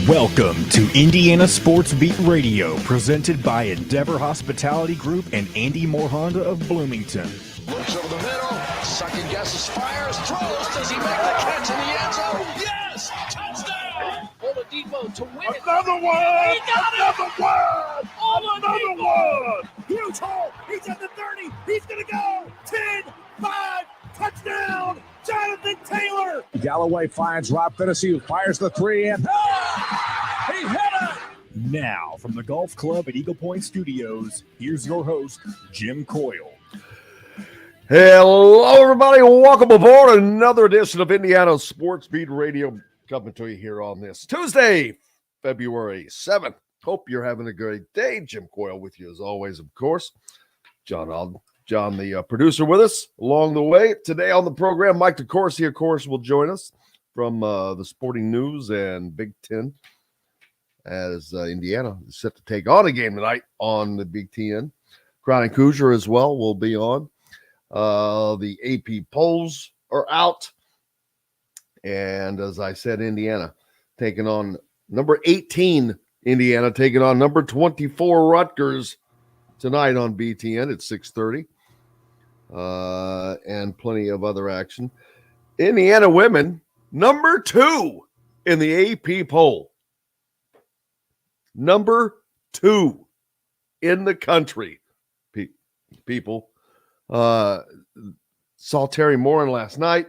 Welcome to Indiana Sports Beat Radio, presented by Endeavor Hospitality Group and Andy Morhonda of Bloomington. Looks over the middle, second guesses, fires, throws. Does he make the catch in the end zone? Yes! Touchdown! Oladipo to win it. Another one! He got Another it! one! Oladipo! Another one! Huge hole! He's at the 30! He's gonna go! 10, 5, touchdown! Jonathan Taylor! Galloway finds Rob Finnessy, who fires the three, and he hit it! Now, from the Golf Club at Eagle Point Studios, here's your host, Jim Coyle. Hello, everybody. Welcome aboard another edition of Indiana Sports Beat Radio, coming to you here on this Tuesday, February 7th. Hope you're having a great day. Jim Coyle with you as always, of course. John, the producer, with us along the way. Today on the program, Mike DeCourcy, of course, will join us from the Sporting News and Big Ten, as Indiana is set to take on a game tonight on the Big Ten. Crown Hoosier as well will be on. The AP polls are out. And as I said, Indiana taking on number 18, Indiana taking on number 24, Rutgers, tonight on BTN at 6:30. And plenty of other action. Indiana women, number 2 in the AP poll. Number 2 in the country, people. Saw Terry Morin last night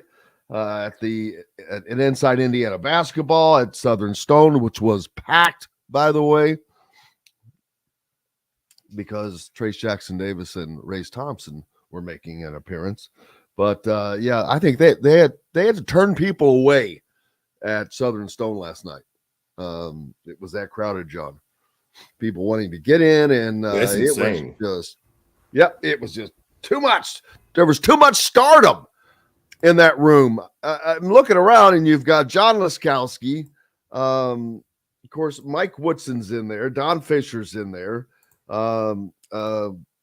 at Inside Indiana Basketball at Southern Stone, which was packed, by the way, because Trace Jackson Davis and Race Thompson were making an appearance. But yeah, I think they had to turn people away at Southern Stone last night. It was that crowded, John. People wanting to get in, and it was just too much. There was too much stardom in that room. I'm looking around, and you've got John Laskowski. Of course, Mike Woodson's in there. Don Fisher's in there. Daggone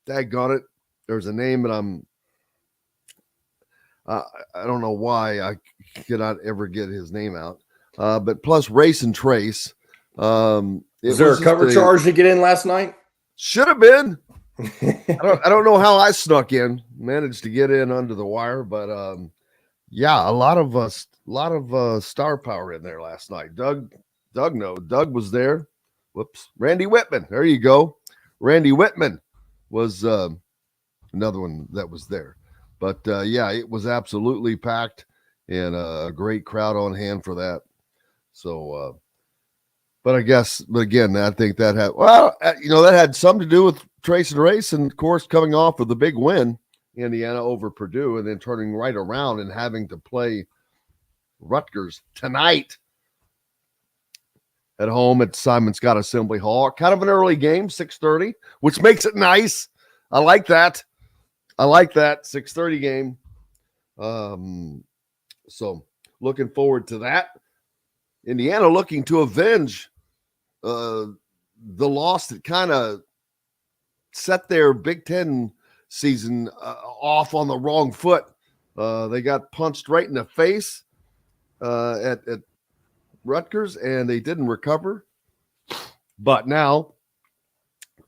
it. There's a name, and I don't know why I cannot ever get his name out. But plus Race and Trace. Was there a cover charge to get in last night? Should have been. I don't know how I snuck in, managed to get in under the wire, but yeah, a lot of star power in there last night. Doug was there. Whoops. Randy Whitman. There you go. Randy Whitman was another one that was there. But yeah, it was absolutely packed and a great crowd on hand for that. So but again, I think that had something to do with Trace and Race, and of course coming off of the big win, Indiana over Purdue, and then turning right around and having to play Rutgers tonight at home at Simon Scott Assembly Hall. Kind of an early game, 6:30, which makes it nice. I like that. 6:30 game. So looking forward to that. Indiana looking to avenge the loss that kind of set their Big Ten season off on the wrong foot. They got punched right in the face at Rutgers, and they didn't recover. But now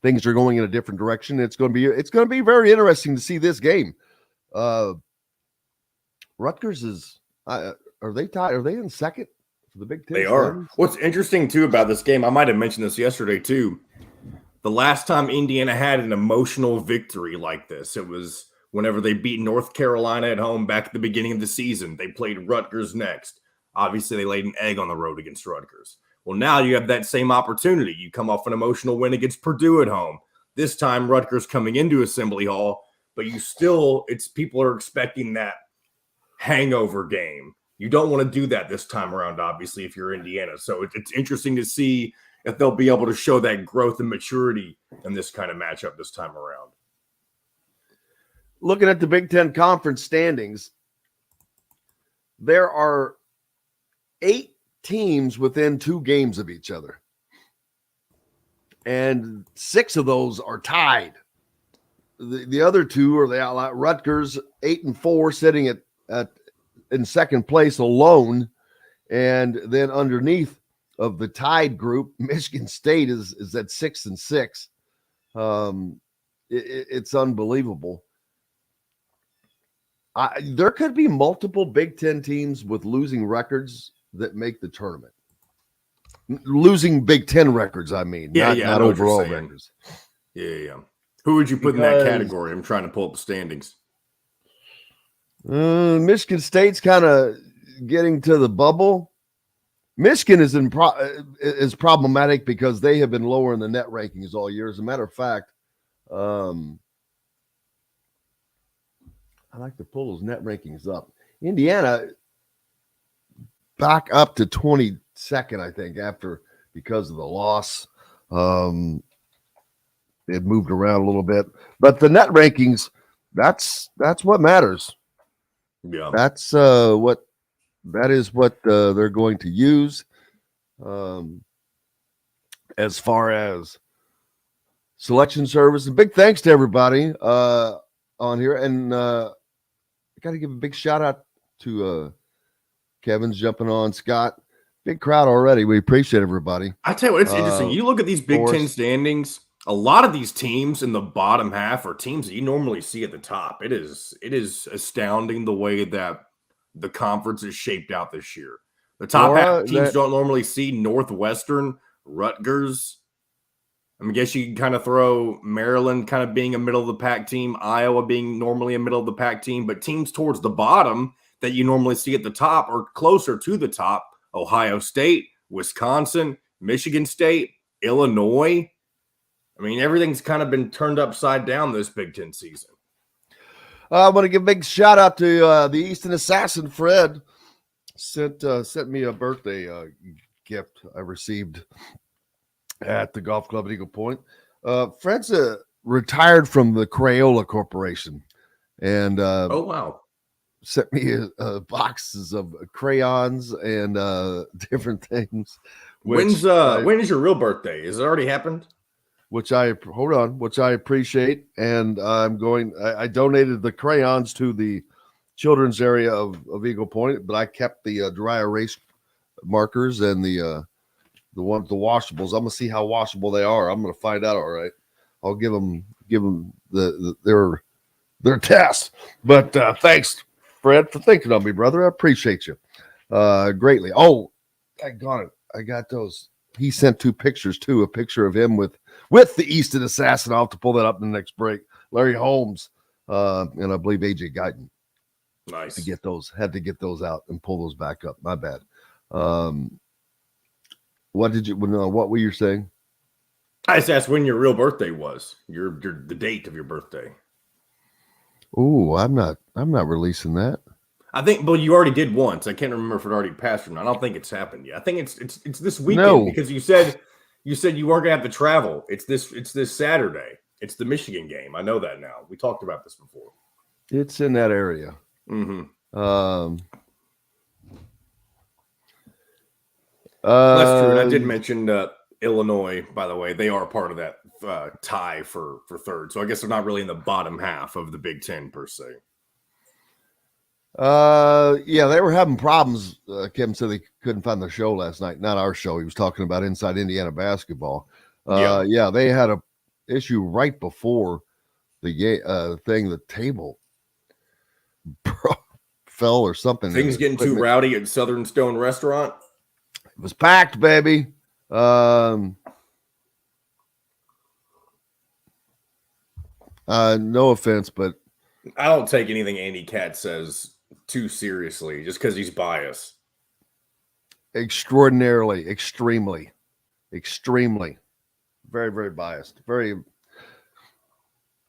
things are going in a different direction. It's going to be very interesting to see this game. Rutgers is are they tied? Are they in second for the Big Ten? They are. What's interesting too about this game, I might have mentioned this yesterday too. The last time Indiana had an emotional victory like this, it was whenever they beat North Carolina at home back at the beginning of the season. They played Rutgers next. Obviously, they laid an egg on the road against Rutgers. Well, now you have that same opportunity. You come off an emotional win against Purdue at home. This time, Rutgers coming into Assembly Hall, but people are expecting that hangover game. You don't want to do that this time around, obviously, if you're Indiana. So it's interesting to see if they'll be able to show that growth and maturity in this kind of matchup this time around. Looking at the Big Ten Conference standings, there are 8 teams within 2 games of each other. And 6 of those are tied. The other 2 are the outlier. Rutgers, 8-4, sitting in second place alone. And then underneath of the tied group. Michigan State is at 6-6. It's unbelievable. There could be multiple Big Ten teams with losing records that make the tournament. Losing Big Ten records, I mean, not overall records. Yeah. Who would you put in that category? I'm trying to pull up the standings. Michigan State's kind of getting to the bubble. Michigan is problematic because they have been lower in the net rankings all year. As a matter of fact, I like to pull those net rankings up. Indiana back up to 22nd, I think, because of the loss. It moved around a little bit, but the net rankings, that's what matters. Yeah, that is what they're going to use as far as selection service. And big thanks to everybody on here, and I got to give a big shout out to Kevin's jumping on. Scott, big crowd already. We appreciate everybody. I tell you what, it's interesting. You look at these Big Ten standings. A lot of these teams in the bottom half are teams that you normally see at the top. It is astounding the way that the conference is shaped out this year. The top half teams don't normally see Northwestern, Rutgers. I guess you can kind of throw Maryland kind of being a middle of the pack team, Iowa being normally a middle of the pack team, but teams towards the bottom that you normally see at the top or closer to the top, Ohio State, Wisconsin, Michigan State, Illinois. I mean, everything's kind of been turned upside down this Big Ten season. I want to give a big shout out to the Easton Assassin. Fred sent me a birthday gift I received at the golf club at Eagle Point. Fred's retired from the Crayola Corporation, and oh wow, sent me boxes of crayons and different things. When is your real birthday? Has it already happened? Which I appreciate, and I donated the crayons to the children's area of Eagle Point, but I kept the dry erase markers and the washables. I'm gonna see how washable they are. I'm gonna find out. All right, I'll give them their test. But thanks, Fred, for thinking of me, brother. I appreciate you greatly. Oh, I got it. I got those. He sent 2 pictures too. A picture of him with the Easton Assassin. I'll have to pull that up in the next break. Larry Holmes and I believe AJ Guyton. Nice. Had to get those out and pull those back up. My bad. What were you saying? I just asked when your real birthday was. The date of your birthday. Oh, I'm not releasing that. I think, but you already did once. I can't remember if it already passed or not. I don't think it's happened yet. I think it's this weekend because you said you weren't gonna have to travel. It's this Saturday. It's the Michigan game. I know that now. We talked about this before. It's in that area. Mm-hmm. That's true. And I did mention Illinois, by the way. They are part of that tie for third. So I guess they're not really in the bottom half of the Big Ten per se. Yeah, they were having problems. Kevin said they couldn't find the show last night. Not our show. He was talking about Inside Indiana Basketball. Yeah, they had a issue right before the thing. The table fell or something. Things getting too rowdy at Southern Stone Restaurant. It was packed, baby. No offense, but I don't take anything Andy Katz says too seriously just because he's biased. Extraordinarily, extremely, very, very biased.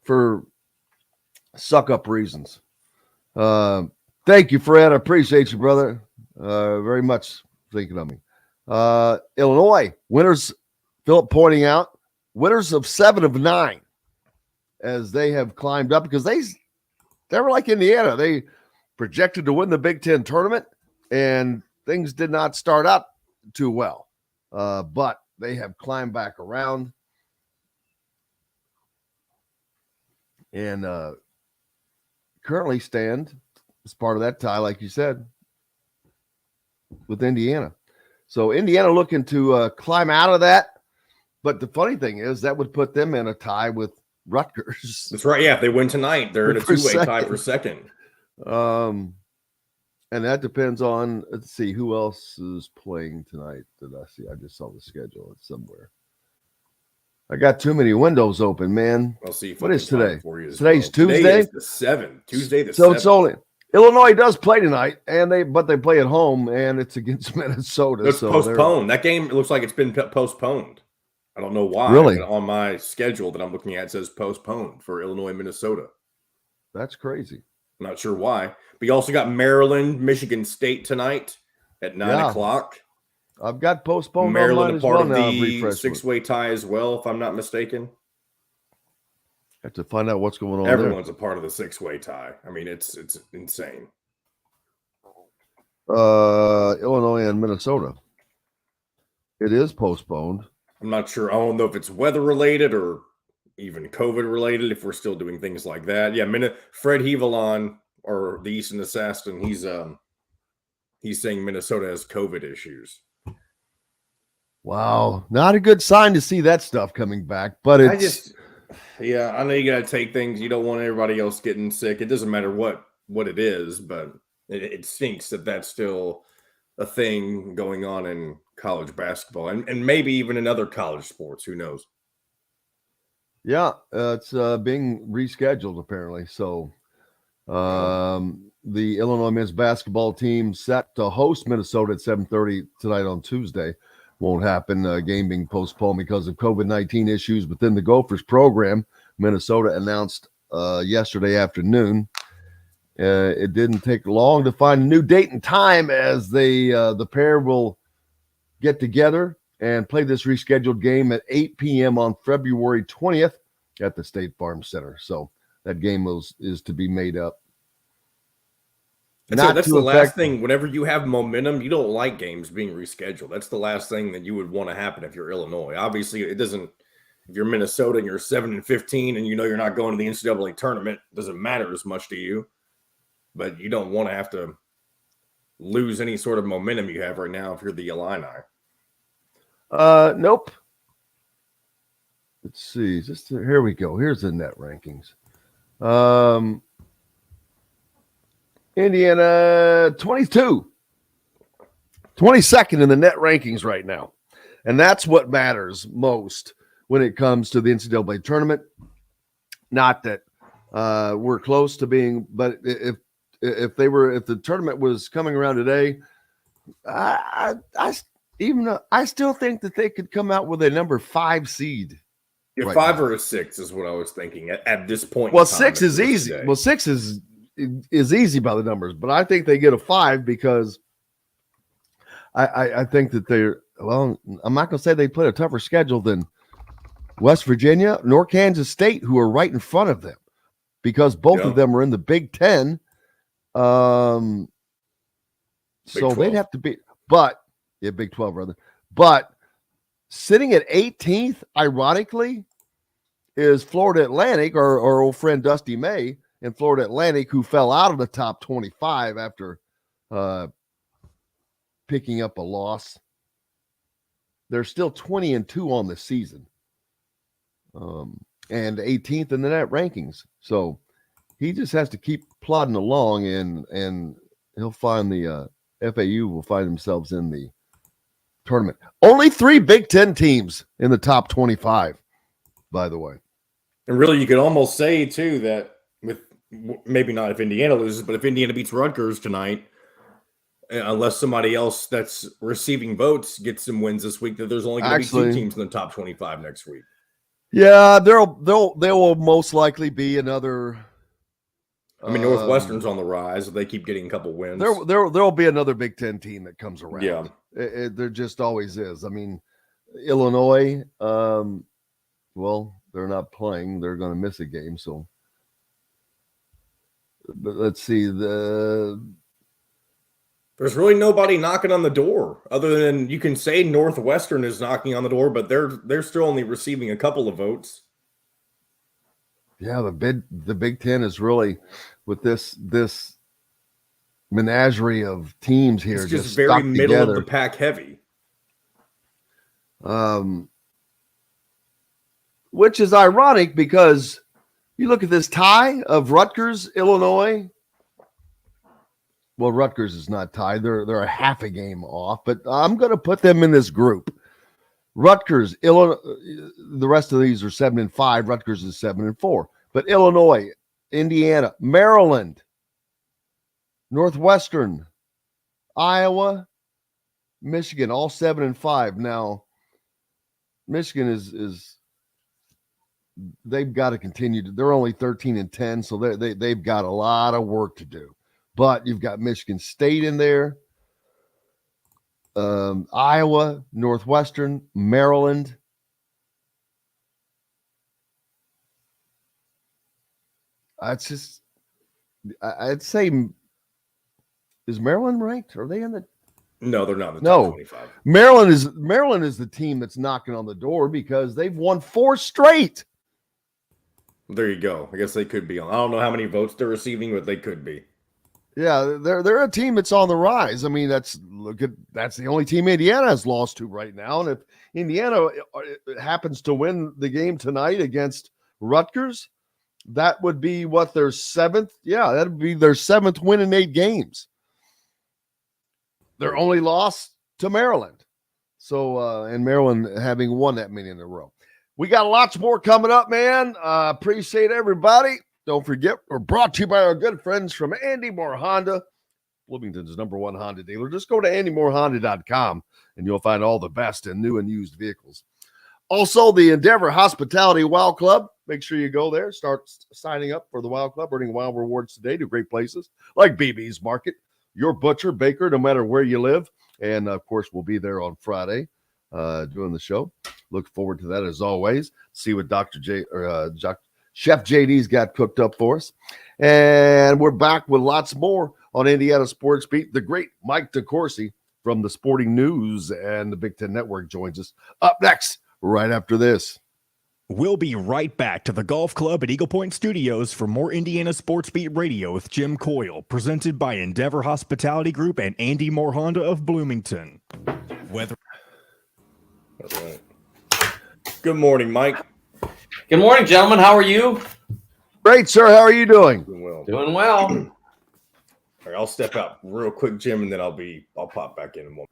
For suck-up reasons. Thank you, Fred. I appreciate you, brother. Very much thinking of me. Illinois, winners, Philip pointing out, winners of 7 of 9 as they have climbed up because they were like Indiana. They projected to win the Big Ten tournament, and things did not start out too well. But they have climbed back around. And currently stand as part of that tie, like you said, with Indiana. So Indiana looking to climb out of that. But the funny thing is that would put them in a tie with Rutgers. That's right. Yeah, if they win tonight, they're in a two-way tie for second. And that depends on, let's see, who else is playing tonight. Did I see? I just saw the schedule. It's somewhere. I got too many windows open, man. I'll see. What is today? Today's Tuesday? Today is the 7th. Tuesday the 7th. So it's only Illinois does play tonight, but they play at home, and it's against Minnesota. It's postponed. That game, it looks like it's been postponed. I don't know why. Really? But on my schedule that I'm looking at, it says postponed for Illinois, Minnesota. That's crazy. I'm not sure why. But you also got Maryland, Michigan State tonight at 9 o'clock. I've got postponed. Maryland a part of the six-way tie as well, if I'm not mistaken. Have to find out what's going on. Everyone's a part of the six-way tie. I mean, it's insane. Illinois and Minnesota. It is postponed. I'm not sure. I don't know if it's weather-related or even COVID-related, if we're still doing things like that. Yeah, Fred Hevelon, or the Easton Assassin, he's saying Minnesota has COVID issues. Wow. Not a good sign to see that stuff coming back, but it's... I know you got to take things. You don't want everybody else getting sick. It doesn't matter what it is, but it stinks that that's still a thing going on in college basketball and maybe even in other college sports. Who knows? Yeah, it's being rescheduled apparently. So the Illinois men's basketball team set to host Minnesota at 7:30 tonight on Tuesday. Won't happen. Game being postponed because of COVID-19 issues within the Gophers program. Minnesota announced yesterday afternoon. It didn't take long to find a new date and time as the pair will get together and play this rescheduled game at 8 p.m. on February 20th at the State Farm Center. So that game is to be made up. That's the last thing. Whenever you have momentum, you don't like games being rescheduled. That's the last thing that you would want to happen if you're Illinois. Obviously, it doesn't. If you're Minnesota and you're 7-15 and you know you're not going to the NCAA tournament, it doesn't matter as much to you. But you don't want to have to lose any sort of momentum you have right now if you're the Illini. Nope. Let's see. Here we go. Here's the net rankings. Indiana 22, 22nd in the net rankings right now. And that's what matters most when it comes to the NCAA tournament. Not that we're close to being, but if the tournament was coming around today, I still think that they could come out with a number 5 seed. Yeah, right 5 now. or a 6 is what I was thinking at this point. Well, 6 is easy. Well, 6 is easy by the numbers, but I think they get a 5 because I think that I'm not going to say they played a tougher schedule than West Virginia nor Kansas State, who are right in front of them, because both of them are in the Big 10. So they'd have to be, Big 12 rather. But sitting at 18th, ironically, is Florida Atlantic, or our old friend Dusty May in Florida Atlantic, who fell out of the top 25 after picking up a loss. They're still 20-2 on the season, and 18th in the net rankings. So he just has to keep plodding along, and he'll find the FAU will find themselves in the tournament. Only 3 Big Ten teams in the top 25, by the way. And really, you could almost say too that with maybe not if Indiana loses, but if Indiana beats Rutgers tonight, unless somebody else that's receiving votes gets some wins this week, that there's only going to be 2 teams in the top 25 next week. Yeah, there will most likely be another. I mean, Northwestern's on the rise. They keep getting a couple wins. There'll be another Big Ten team that comes around. Yeah, there just always is. I mean, Illinois. Well, they're not playing. They're going to miss a game. So, but let's see. There's really nobody knocking on the door other than you can say Northwestern is knocking on the door, but they're still only receiving a couple of votes. Yeah, the Big Ten is really with this menagerie of teams here. It's just very middle of the pack heavy. Which is ironic because you look at this tie of Rutgers, Illinois. Well, Rutgers is not tied. They're a half a game off, but I'm going to put them in this group. Rutgers, Illinois, the rest of these are 7-5. Rutgers is 7-4. But Illinois, Indiana, Maryland, Northwestern, Iowa, Michigan, all 7-5. Now, Michigan is they've got to continue to. They're only 13-10, so they've got a lot of work to do. But you've got Michigan State in there, Iowa, Northwestern, Maryland. I'd say, is Maryland ranked? Are they in the? No, they're not in the top 25. Maryland is the team that's knocking on the door because they've won 4 straight. There you go. I guess they could be on. I don't know how many votes they're receiving, but they could be. Yeah, they're a team that's on the rise. I mean, that's the only team Indiana has lost to right now. And if Indiana happens to win the game tonight against Rutgers, that would be their 7th. Yeah, that would be their 7th win in 8 games. Their only loss to Maryland. So, and Maryland having won that many in a row. We got lots more coming up, man. Appreciate everybody. Don't forget, we're brought to you by our good friends from Andy Moore Honda, Bloomington's #1 Honda dealer. Just go to andymoorehonda.com and you'll find all the best in new and used vehicles. Also, the Endeavor Hospitality Wow Club. Make sure you go there. Start signing up for the Wow Club, earning Wow rewards today to great places like BB's Market, your butcher, baker, no matter where you live. And, of course, we'll be there on Friday doing the show. Look forward to that as always. See what Chef JD's got cooked up for us. And we're back with lots more on Indiana Sports Beat. The great Mike DeCourcy from the Sporting News and the Big Ten Network joins us up next, right after this. We'll be right back to the Golf Club at Eagle Point Studios for more Indiana Sports Beat Radio with Jim Coyle, presented by Endeavor Hospitality Group and Andy Moore Honda of Bloomington. That's right. Good morning, Mike. Good morning, gentlemen. How are you? Great, sir. How are you doing? Doing well. Doing well. All right, I'll step out real quick, Jim, and then I'll pop back in a moment.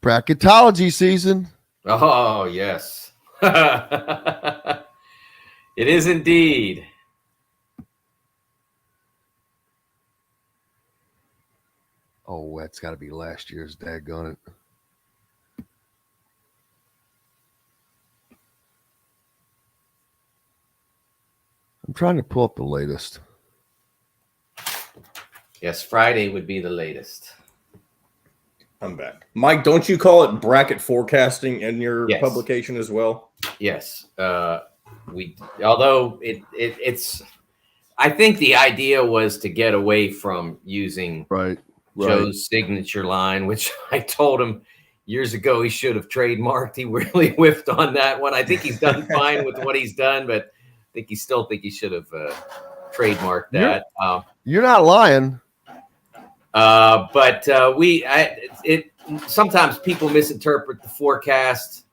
Bracketology season. Oh, yes. It is indeed. Oh, that's got to be last year's, daggone it. I'm trying to pull up the latest. Yes, Friday would be the latest. I'm back. Mike, don't you call it bracket forecasting in your publication as well? Yes. Although it's I think the idea was to get away from using Joe's signature line, which I told him years ago he should have trademarked. He really whiffed on that one. I think he's done fine with what he's done, but I think he should have trademarked that. You're not lying. But sometimes people misinterpret the forecast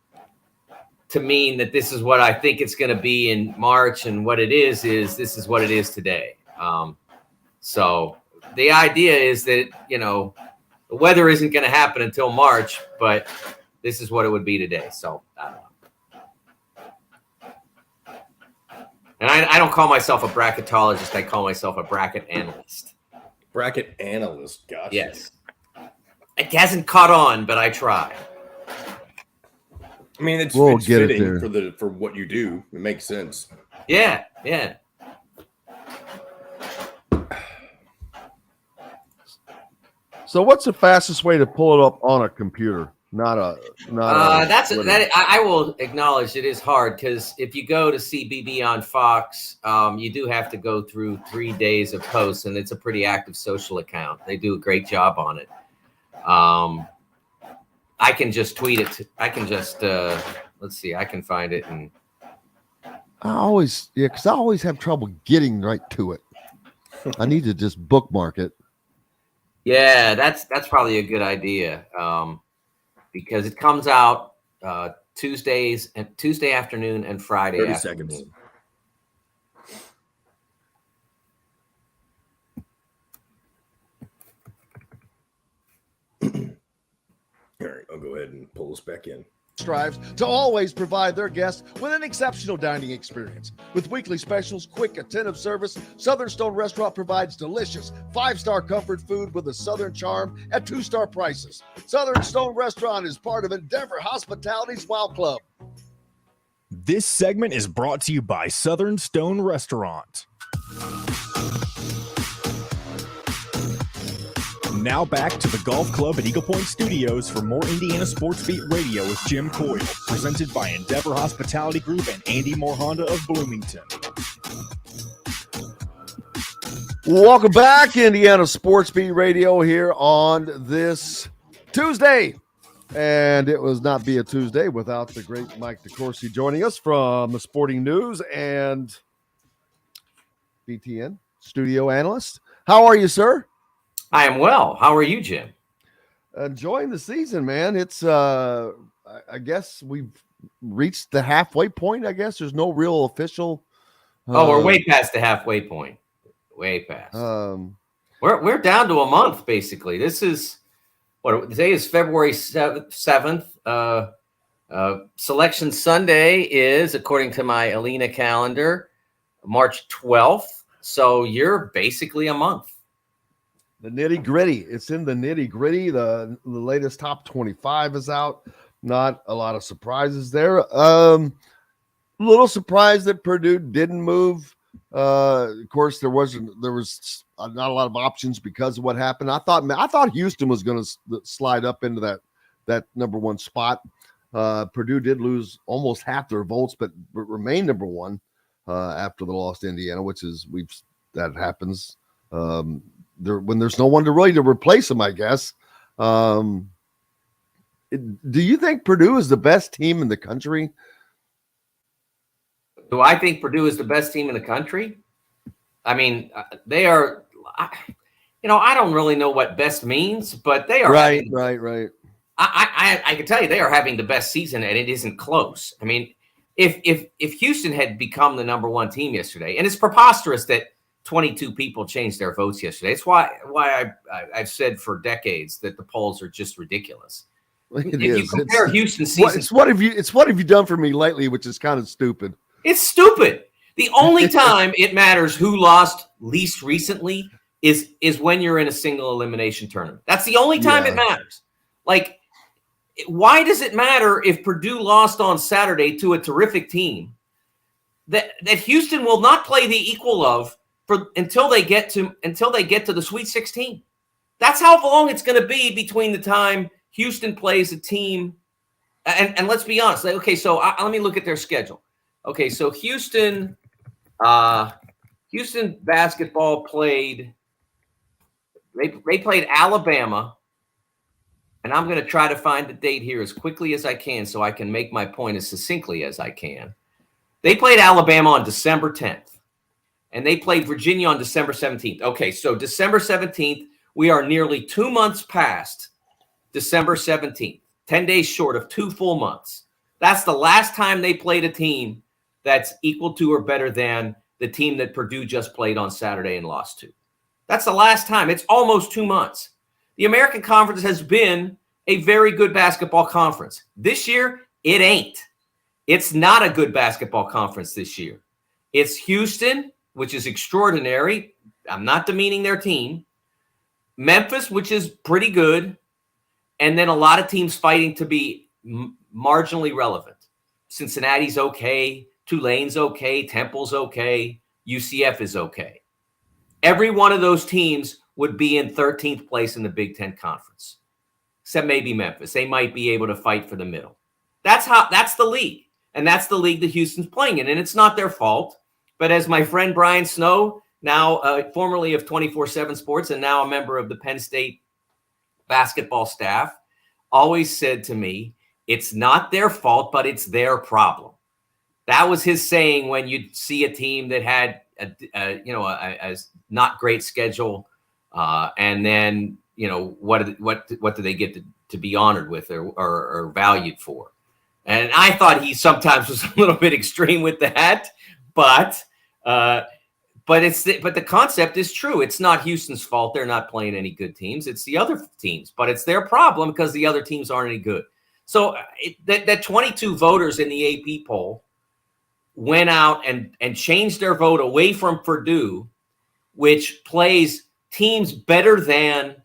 to mean that this is what I think it's going to be in March, and what it is this is what it is today. So the idea is that, the weather isn't going to happen until March, but this is what it would be today. So I don't know. And I don't call myself a bracketologist. I call myself a bracket analyst. Bracket analyst, gotcha. Yes. It hasn't caught on, but I try. I mean, it's fitting for what you do. It makes sense. Yeah. So, what's the fastest way to pull it up on a computer? I will acknowledge it is hard, because if you go to CBB on Fox, you do have to go through 3 days of posts, and it's a pretty active social account. They do a great job on it. I can just tweet it. I can just let's see. I can find it, and because I always have trouble getting right to it. I need to just bookmark it. Yeah, that's probably a good idea because it comes out Tuesday afternoon and Friday 30 afternoon. seconds. All right, I'll go ahead and pull this back in. Strives to always provide their guests with an exceptional dining experience. With weekly specials, quick, attentive service, Southern Stone Restaurant provides delicious 5-star comfort food with a Southern charm at 2-star prices. Southern Stone Restaurant is part of Endeavor Hospitality's Wow Club. This segment is brought to you by Southern Stone Restaurant. Now back to the Golf Club at Eagle Point Studios for more Indiana Sports Beat Radio with Jim Coyle, presented by Endeavor Hospitality Group and Andy Moore Honda of Bloomington. Welcome back, Indiana Sports Beat Radio here on this Tuesday. And it was not be a Tuesday without the great Mike DeCourcy joining us from the Sporting News and BTN studio analyst. How are you, sir? I am well. How are you, Jim? Enjoying the season, man. It's I guess we've reached the halfway point. I guess there's no real official. We're way past the halfway point. Way past. We're down to a month basically. This is what today is February 7th. Selection Sunday is, according to my Alina calendar, March 12th. So you're basically a month. The nitty gritty. It's in the nitty gritty. The latest top 25 is out. Not a lot of surprises there. A little surprised that Purdue didn't move. Of course, there was not a lot of options because of what happened. I thought Houston was going to slide up into that number one spot. Purdue did lose almost half their votes, but remained number one after the loss to Indiana, that happens. When there's no one to replace them, I guess. Do you think Purdue is the best team in the country? Do I think Purdue is the best team in the country? I mean, they are. I don't really know what best means, but they are right. I can tell you they are having the best season, and it isn't close. I mean, if Houston had become the number one team yesterday, and it's preposterous that 22 people changed their votes yesterday. It's why I've said for decades that the polls are just ridiculous. If you compare Houston's season, it's what have you done for me lately, which is kind of stupid. It's stupid. The only time it matters who lost least recently is when you're in a single elimination tournament. That's the only time it matters. Like, why does it matter if Purdue lost on Saturday to a terrific team that Houston will not play the equal of until they get to the Sweet 16? That's how long it's going to be between the time Houston plays a team. And let's be honest. Okay, so let me look at their schedule. Okay, so Houston basketball played. They played Alabama, and I'm going to try to find the date here as quickly as I can so I can make my point as succinctly as I can. They played Alabama on December 10th. And they played Virginia on December 17th. Okay, so December 17th, we are nearly 2 months past December 17th, 10 days short of 2 full months. That's the last time they played a team that's equal to or better than the team that Purdue just played on Saturday and lost to. That's the last time. It's almost 2 months. The American Conference has been a very good basketball conference. This year, it ain't. It's not a good basketball conference this year. It's Houston, which is extraordinary. I'm not demeaning their team. Memphis, which is pretty good. And then a lot of teams fighting to be marginally relevant. Cincinnati's okay. Tulane's okay. Temple's okay. UCF is okay. Every one of those teams would be in 13th place in the Big Ten Conference, except maybe Memphis. They might be able to fight for the middle. That's the league. And that's the league that Houston's playing in. And it's not their fault. But as my friend Brian Snow, now formerly of 24/7 Sports and now a member of the Penn State basketball staff, always said to me, it's not their fault, but it's their problem. That was his saying when you'd see a team that had a not great schedule, and then what do they get to be honored with or valued for? And I thought he sometimes was a little bit extreme with that, but the concept is true. It's not Houston's fault. They're not playing any good teams. It's the other teams, but it's their problem because the other teams aren't any good. So that 22 voters in the AP poll went out and changed their vote away from Purdue, which plays teams better than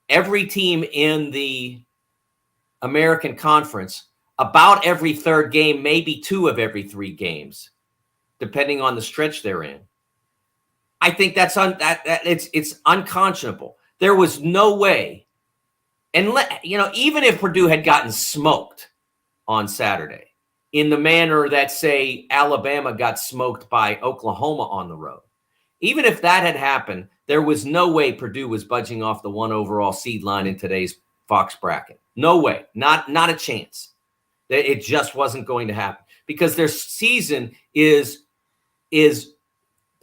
every team in the American Conference, about every third game, maybe 2 of every 3 games, depending on the stretch they're in. I think it's unconscionable. There was no way, and even if Purdue had gotten smoked on Saturday in the manner that, say, Alabama got smoked by Oklahoma on the road, even if that had happened, there was no way Purdue was budging off the 1 overall seed line in today's Fox bracket. No way, not a chance. It just wasn't going to happen because their season is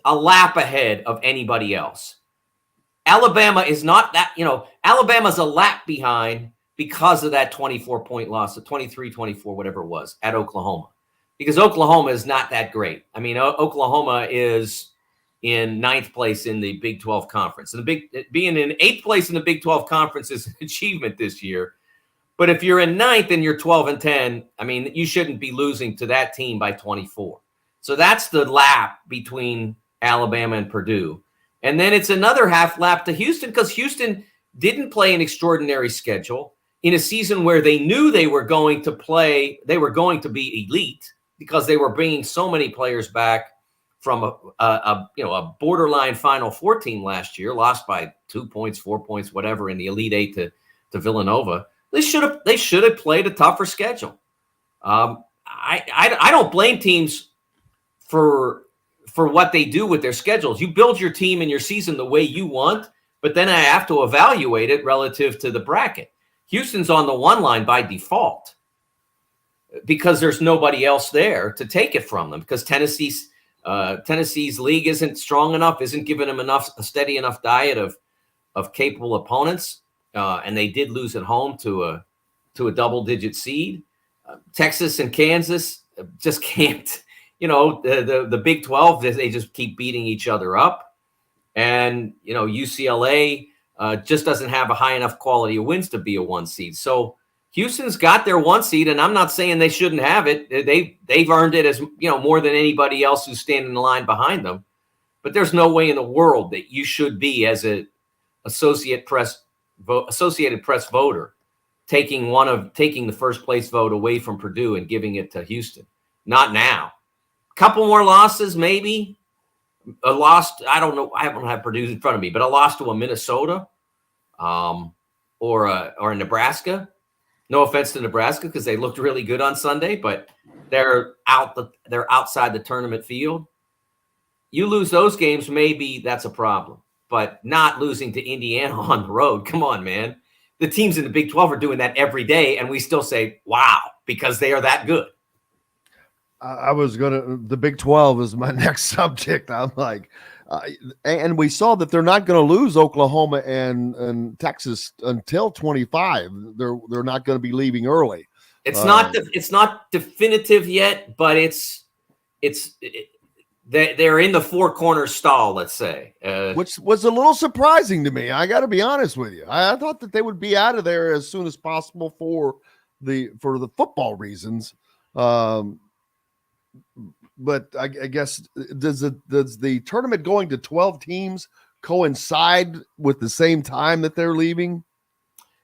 a lap ahead of anybody else. Alabama is not that, Alabama's a lap behind because of that 24-point loss, the 23-24, whatever it was, at Oklahoma. Because Oklahoma is not that great. I mean, Oklahoma is in 9th place in the Big 12 Conference. And being in 8th place in the Big 12 Conference is an achievement this year. But if you're in 9th and you're 12-10, I mean, you shouldn't be losing to that team by 24. So that's the lap between Alabama and Purdue. And then it's another half lap to Houston because Houston didn't play an extraordinary schedule in a season where they knew they were going to be elite because they were bringing so many players back from a borderline Final Four team last year, lost by 2 points, 4 points, whatever, in the Elite Eight to Villanova. They should have played a tougher schedule. I don't blame teams for what they do with their schedules. You build your team and your season the way you want, but then I have to evaluate it relative to the bracket. Houston's on the 1 line by default because there's nobody else there to take it from them because Tennessee's league isn't strong enough, isn't giving them a steady enough diet of capable opponents. And they did lose at home to a double-digit seed. Texas and Kansas just can't. The Big 12, they just keep beating each other up. And, UCLA just doesn't have a high enough quality of wins to be a 1 seed. So Houston's got their 1 seed, and I'm not saying they shouldn't have it. They've earned it as, more than anybody else who's standing in the line behind them. But there's no way in the world that you should be, as a Associated Press voter, taking the first place vote away from Purdue and giving it to Houston. Not now. Couple more losses, maybe. A loss, I don't know. I don't have Purdue in front of me, but a loss to a Minnesota or a Nebraska. No offense to Nebraska because they looked really good on Sunday, but they're outside the tournament field. You lose those games, maybe that's a problem, but not losing to Indiana on the road. Come on, man. The teams in the Big 12 are doing that every day, and we still say, wow, because they are that good. The Big 12 is my next subject. I'm like, and we saw that they're not going to lose Oklahoma and Texas until 25. They're not going to be leaving early. It's not definitive yet, but they're in the 4 corner stall, let's say, which was a little surprising to me. I got to be honest with you. I thought that they would be out of there as soon as possible for the football reasons. But I guess does the tournament going to 12 teams coincide with the same time that they're leaving?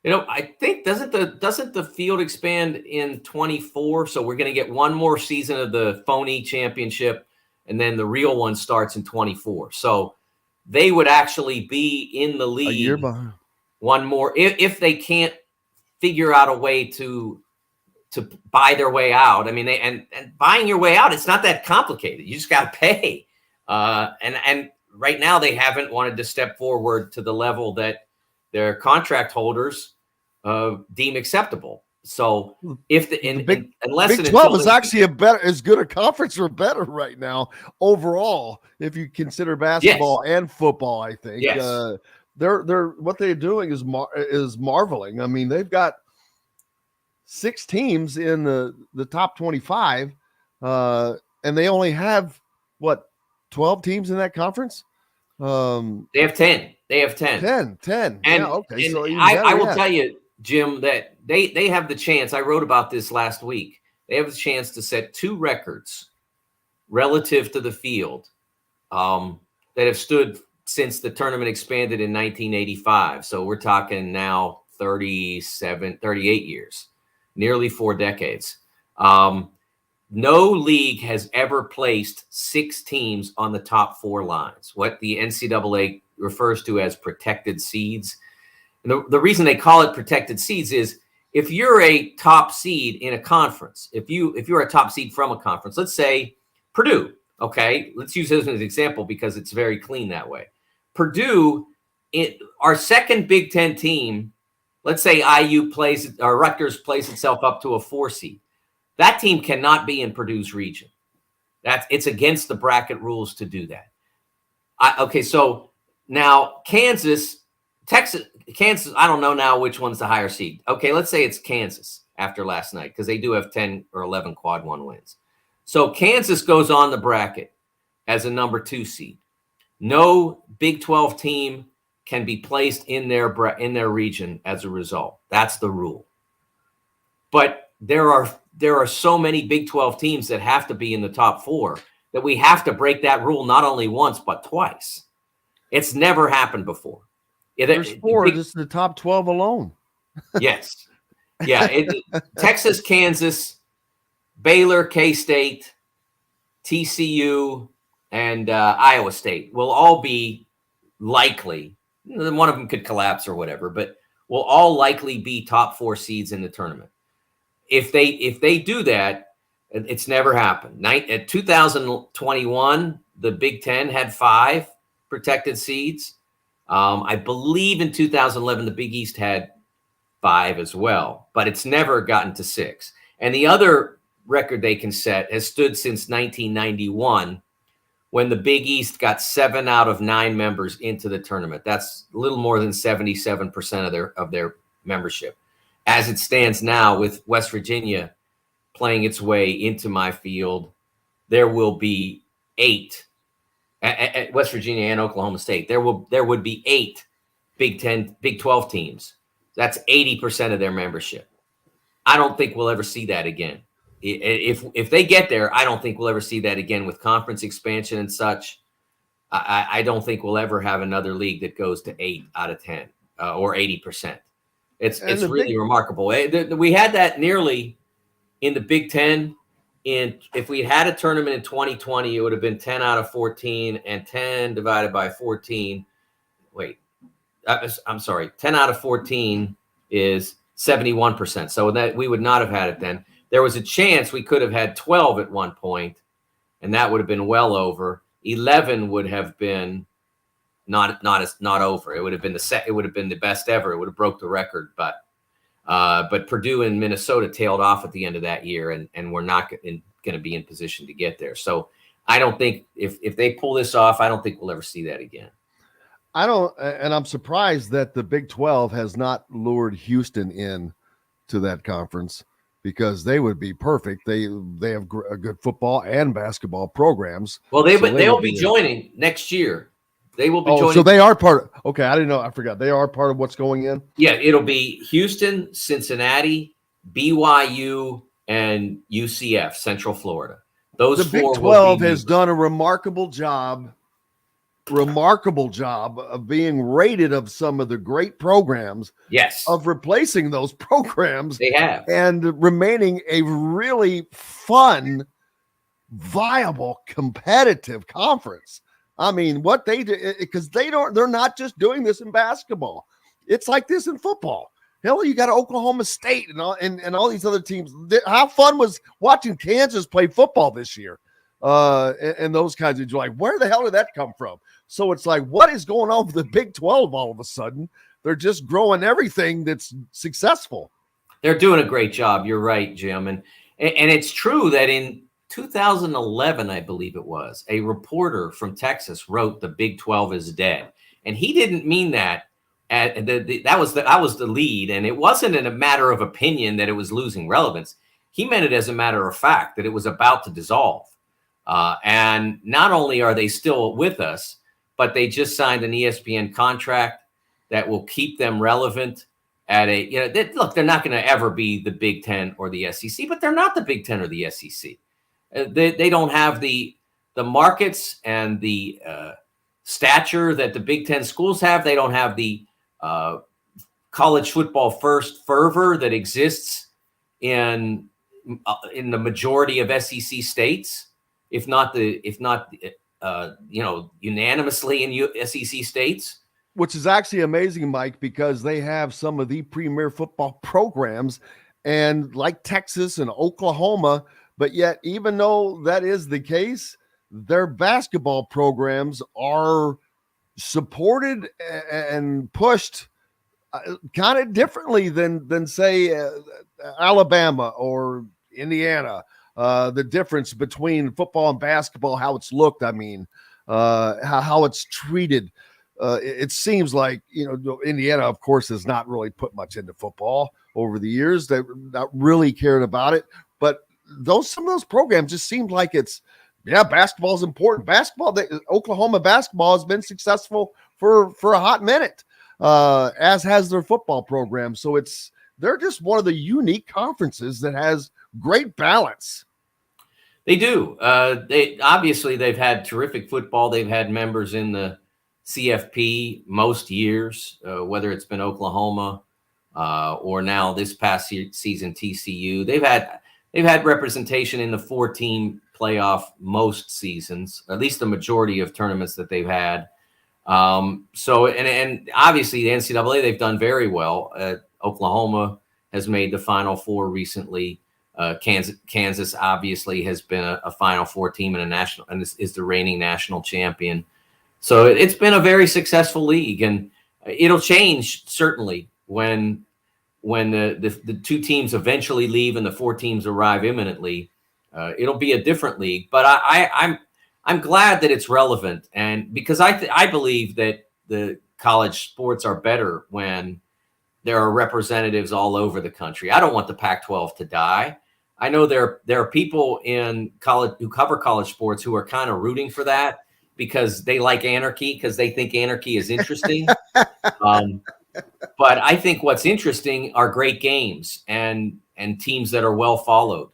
I think doesn't the field expand in 24? So we're going to get one more season of the phony championship, and then the real one starts in 24. So they would actually be in the league a year behind. One more if they can't figure out a way to buy their way out. I mean, and buying your way out, it's not that complicated. You just got to pay. And right now they haven't wanted to step forward to the level that their contract holders deem acceptable. So if unless Big and 12 until is actually as good a conference or better right now overall, if you consider basketball and football. I think they're what they're doing is marveling. I mean, they've got 6 teams in the top 25, and they only have 12 teams in that conference. They have 10. They have 10. 10. And, okay. and So I will tell you, Jim, that they have the chance. I wrote about this last week. They have the chance to set 2 records relative to the field that have stood since the tournament expanded in 1985. So we're talking now 38 years, nearly 4 decades. No league has ever placed 6 teams on the top 4 lines, what the NCAA refers to as protected seeds. And the reason they call it protected seeds is if you're a top seed in a conference, if you're a top seed from a conference, let's say Purdue, okay, let's use this as an example because it's very clean that way. Purdue, our second Big Ten team, let's say IU plays or Rutgers plays itself up to a 4 seed. That team cannot be in Purdue's region. It's against the bracket rules to do that. Okay, so now Kansas, I don't know now which one's the higher seed. Okay, let's say it's Kansas after last night because they do have 10 or 11 quad 1 wins. So Kansas goes on the bracket as a number 2 seed. No Big 12 team can be placed in their region as a result. That's the rule. But there are so many Big 12 teams that have to be in the top 4 that we have to break that rule not only once but twice. It's never happened before. There's 4 just the top 12 alone. Yes. Yeah. Texas, Kansas, Baylor, K-State, TCU, and Iowa State will all be likely. One of them could collapse or whatever, but will all likely be top 4 seeds in the tournament. If they do that, it's never happened. At 2021, the Big Ten had 5 protected seeds. I believe in 2011, the Big East had 5 as well, but it's never gotten to 6. And the other record they can set has stood since 1991, when the Big East got 7 out of 9 members into the tournament. That's a little more than 77% of their membership. As it stands now, with West Virginia playing its way into my field, there will be 8 at West Virginia and Oklahoma State. There would be 8 Big 12 teams. That's 80% of their membership. I don't think we'll ever see that again. If they get there, I don't think we'll ever see that again with conference expansion and such. I don't think we'll ever have another league that goes to 8 out of 10 or 80%. It's really remarkable. We had that nearly in the Big Ten. If we had a tournament in 2020, it would have been 10 out of 14, and 10 divided by 14. Wait, I'm sorry. 10 out of 14 is 71%. So that we would not have had it then. There was a chance we could have had 12 at one point, and that would have been well over. 11 would have been not over. It would have been the best ever. It would have broke the record, but Purdue and Minnesota tailed off at the end of that year, and we're not going to be in position to get there. So I don't think if they pull this off, I don't think we'll ever see that again. And I'm surprised that the Big 12 has not lured Houston in to that conference, because they would be perfect. They have a good football and basketball programs. Well, they'll be joining next year. They will be joining. So they are part of, okay, I didn't know. I forgot. They are part of what's going in? Yeah, it'll be Houston, Cincinnati, BYU, and UCF, Central Florida. Those the Big 12 has done a remarkable job of being rated of some of the great programs. Yes. Of replacing those programs. They have. And remaining a really fun, viable, competitive conference. I mean, what they do, because they're not just doing this in basketball. It's like this in football. Hell, you got Oklahoma State and all these other teams. How fun was watching Kansas play football this year? And those kinds of, like, where the hell did that come from? So it's like, what is going on with the Big 12 all of a sudden? They're just growing everything that's successful. They're doing a great job. You're right, Jim. And it's true that in 2011, I believe it was, a reporter from Texas wrote the Big 12 is dead. And he didn't mean that. That was the lead. And it wasn't in a matter of opinion that it was losing relevance. He meant it as a matter of fact that it was about to dissolve. And not only are they still with us, but they just signed an ESPN contract that will keep them relevant at look, they're not going to ever be the Big Ten or the SEC, but they're not the Big Ten or the SEC. They don't have the markets and the stature that the Big Ten schools have. They don't have the college football first fervor that exists in the majority of SEC states, if not unanimously in SEC states. Which is actually amazing, Mike, because they have some of the premier football programs, and like Texas and Oklahoma. But yet, even though that is the case, their basketball programs are supported and pushed kind of differently than say Alabama or Indiana. The difference between football and basketball, how it's looked, how it's treated. It seems like, Indiana, of course, has not really put much into football over the years. They've not really cared about it. But some of those programs just seemed like basketball is important. Oklahoma basketball has been successful for a hot minute, as has their football program. So they're just one of the unique conferences that has great balance. They do. They've had terrific football. They've had members in the CFP most years, whether it's been Oklahoma or now this past season TCU. They've had representation in the 4-team playoff most seasons, at least the majority of tournaments that they've had. So obviously the NCAA, they've done very well. Oklahoma has made the Final Four recently. Kansas obviously has been a Final Four team in a national and is the reigning national champion. So it's been a very successful league, and it'll change certainly when the two teams eventually leave and the 4 teams arrive imminently. It'll be a different league, but I'm glad that it's relevant, and because I believe that the college sports are better when there are representatives all over the country. I don't want the Pac-12 to die. I know there are people in college who cover college sports who are kind of rooting for that because they like anarchy, because they think anarchy is interesting. But I think what's interesting are great games and teams that are well followed,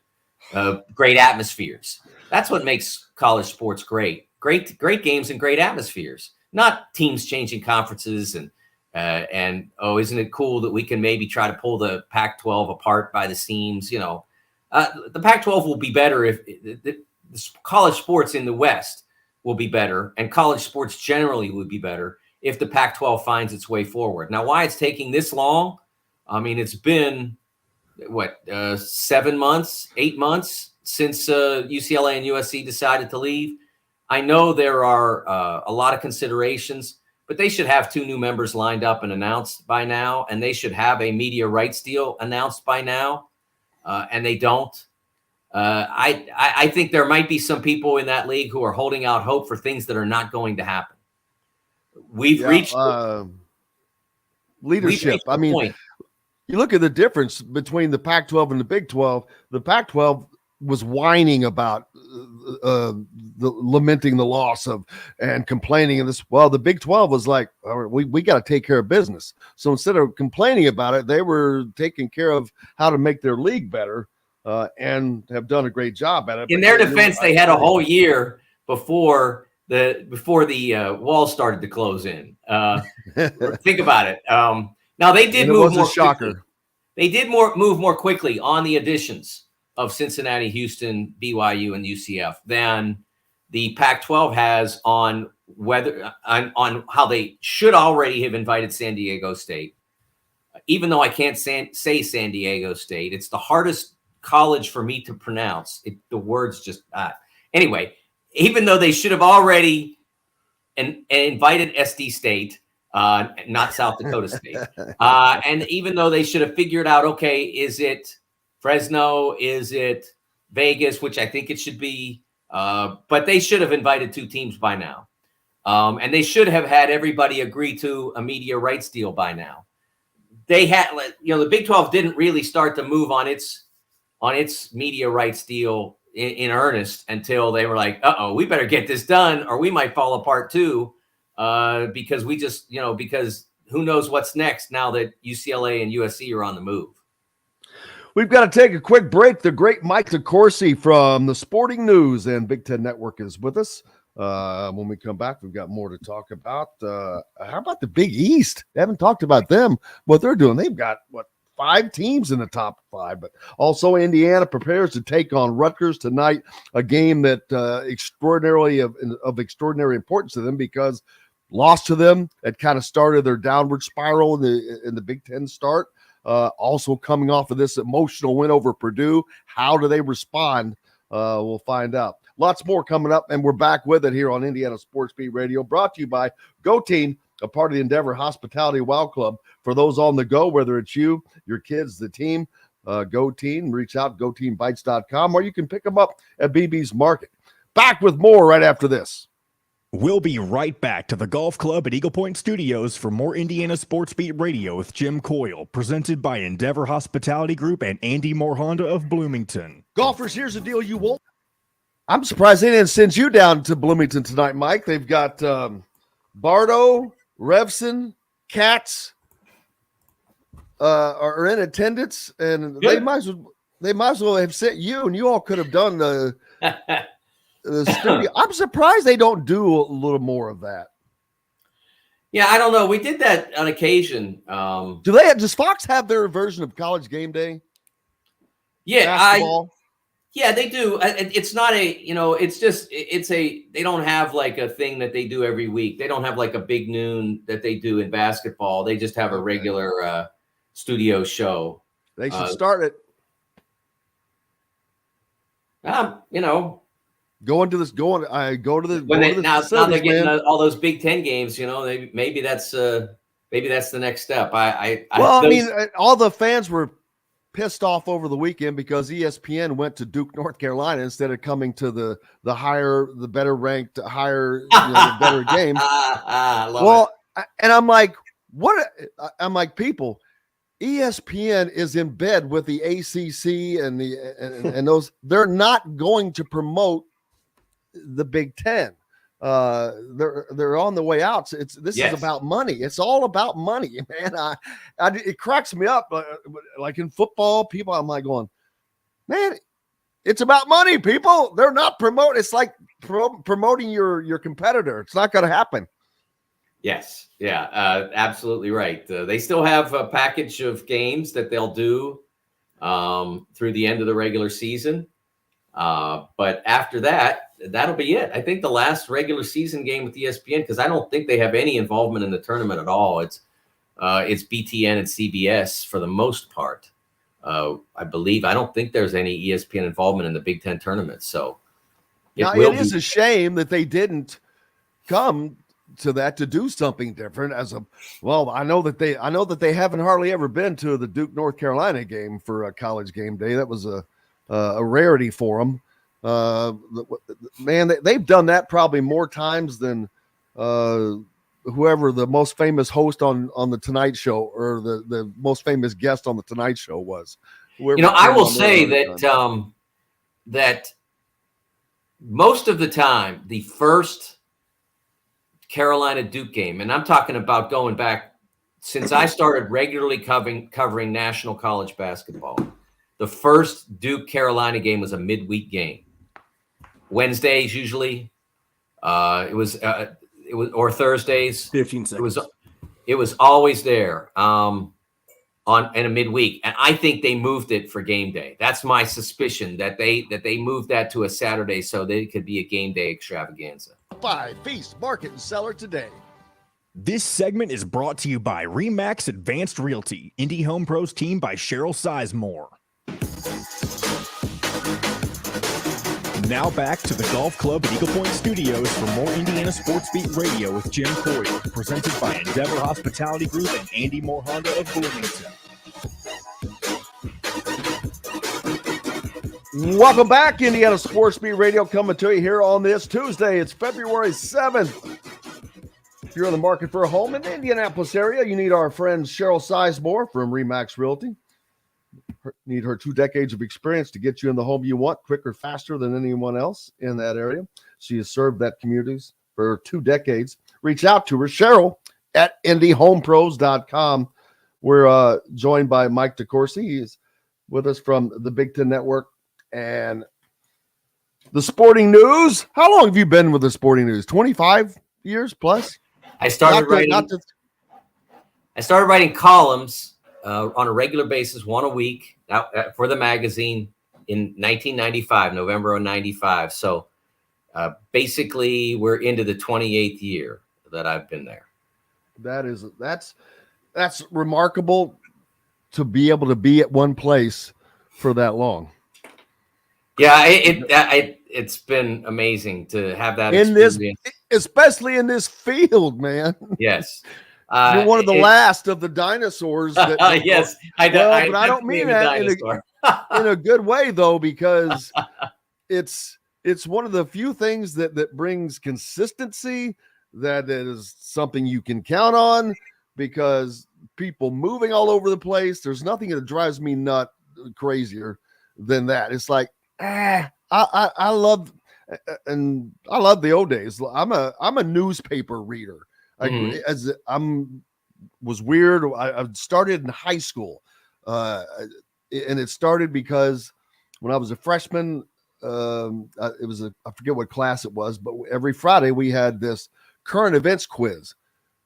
great atmospheres. That's what makes college sports great. Great games and great atmospheres, not teams changing conferences and isn't it cool that we can maybe try to pull the Pac-12 apart by the seams? The Pac-12 will be better if the college sports in the West will be better, and college sports generally would be better if the Pac-12 finds its way forward. Now, why it's taking this long? I mean, it's been 7 months, 8 months since UCLA and USC decided to leave. I know there are a lot of considerations, but they should have 2 new members lined up and announced by now, and they should have a media rights deal announced by now, and they don't. I think there might be some people in that league who are holding out hope for things that are not going to happen. We've reached leadership. I mean, point. You look at the difference between the Pac-12 and the Big 12. The Pac-12 was whining about lamenting the loss of and complaining of this. Well, the Big 12 was like, we got to take care of business. So instead of complaining about it, they were taking care of how to make their league better and have done a great job at it. In their defense, they had a whole year before the wall started to close in. Think about it. Now they did move more quickly. They did move more quickly on the additions of Cincinnati, Houston, BYU, and UCF than the Pac-12 has on how they should already have invited San Diego State. Even though I can't say San Diego State, it's the hardest college for me to pronounce. The words just anyway. Even though they should have already invited SD State, not South Dakota State. And even though they should have figured out, okay, is it Fresno? Is it Vegas? Which I think it should be. But they should have invited 2 teams by now. And they should have had everybody agree to a media rights deal by now. They had, the Big 12 didn't really start to move on its media rights deal in earnest until they were like, we better get this done or we might fall apart too. Because we just, because who knows what's next now that UCLA and USC are on the move. We've got to take a quick break. The great Mike DeCourcy from the Sporting News and Big Ten Network is with us. When we come back, we've got more to talk about. How about the Big East? They haven't talked about them, what they're doing. They've got, 5 teams in the top 5, but also Indiana prepares to take on Rutgers tonight, a game that extraordinarily of extraordinary importance to them because lost to them. It kind of started their downward spiral in the Big Ten start. Also coming off of this emotional win over Purdue. How do they respond? We'll find out. Lots more coming up, and we're back with it here on Indiana Sports Beat Radio, brought to you by Go Team, a part of the Endeavor Hospitality Wow Club. For those on the go, whether it's you, your kids, the team, Go Team, reach out, goteambites.com, or you can pick them up at BB's Market. Back with more right after this. We'll be right back to the Golf Club at Eagle Point Studios for more Indiana Sports Beat Radio with Jim Coyle, presented by Endeavor Hospitality Group and Andy Moore Honda of Bloomington. Golfers, here's a deal you won't. I'm surprised they didn't send you down to Bloomington tonight, Mike. They've got Bardo, Revson, Katz are in attendance, and they might as well have sent you, and you all could have done the studio. I'm surprised they don't do a little more of that. Yeah, I don't know. We did that on occasion. Does Fox have their version of College Game Day? Yeah, basketball? Yeah, they do. It's not they don't have like a thing that they do every week. They don't have like a big noon that they do in basketball. They just have a regular studio show. They should start it. Go to the now they're getting all those Big Ten games. Maybe that's the next step. All the fans were pissed off over the weekend because ESPN went to Duke, North Carolina instead of coming to the better ranked, higher, better game. And I'm like, what? I'm like, people, ESPN is in bed with the ACC and those. They're not going to promote the Big Ten. They're on the way out. This is about money. It's all about money, man. It cracks me up. Like in football, people, I'm like going, man, it's about money, people. They're not promoting. It's like promoting your competitor. It's not going to happen. Yes. Yeah, absolutely right. They still have a package of games that they'll do through the end of the regular season. But after that, that'll be it. I think the last regular season game with ESPN, because I don't think they have any involvement in the tournament at all. It's BTN and CBS for the most part. I believe. I don't think there's any ESPN involvement in the Big Ten tournament. So it is a shame that they didn't come to that to do something different. I know that they haven't hardly ever been to the Duke North Carolina game for a College Game Day. That was a rarity for them. Man, they've done that probably more times than whoever the most famous host on the Tonight Show or the most famous guest on the Tonight Show was. I will say that most of the time, the first Carolina Duke game, and I'm talking about going back since I started regularly covering national college basketball, the first Duke Carolina game was a midweek game. Wednesdays usually, it was or Thursdays. 15 seconds. It was always there in a midweek, and I think they moved it for game day. That's my suspicion that they moved that to a Saturday so that it could be a game day extravaganza. Buy, feast, market, and seller today. This segment is brought to you by Remax Advanced Realty, Indy Home Pros team by Cheryl Sizemore. Now back to the Golf Club at Eagle Point Studios for more Indiana Sports Beat Radio with Jim Coyle, presented by Endeavor Hospitality Group and Andy Moore Honda of Bloomington. Welcome back, Indiana Sports Beat Radio, coming to you here on this Tuesday. It's February 7th. If you're in the market for a home in the Indianapolis area, you need our friend Cheryl Sizemore from Remax Realty. Need her 2 decades of experience to get you in the home you want quicker, faster than anyone else in that area. She has served that community for 2 decades. Reach out to her, Cheryl, at IndyHomePros.com. We're joined by Mike DeCourcy. He's with us from the Big Ten Network and the Sporting News. How long have you been with the Sporting News? 25 years plus? I started writing columns on a regular basis, one a week for the magazine in 1995, November of 95. So basically we're into the 28th year that I've been there. That's remarkable to be able to be at one place for that long. Yeah, it's been amazing to have that experience. Especially in this field, man. Yes. You're one of the last of the dinosaurs. Yes, I don't mean that in a good way, though, because it's one of the few things that brings consistency, that is something you can count on, because people moving all over the place, there's nothing that drives me crazier than that. It's like, I love the old days. I'm a newspaper reader. Was weird. I started in high school, and it started because when I was a freshman, I forget what class it was, but every Friday we had this current events quiz,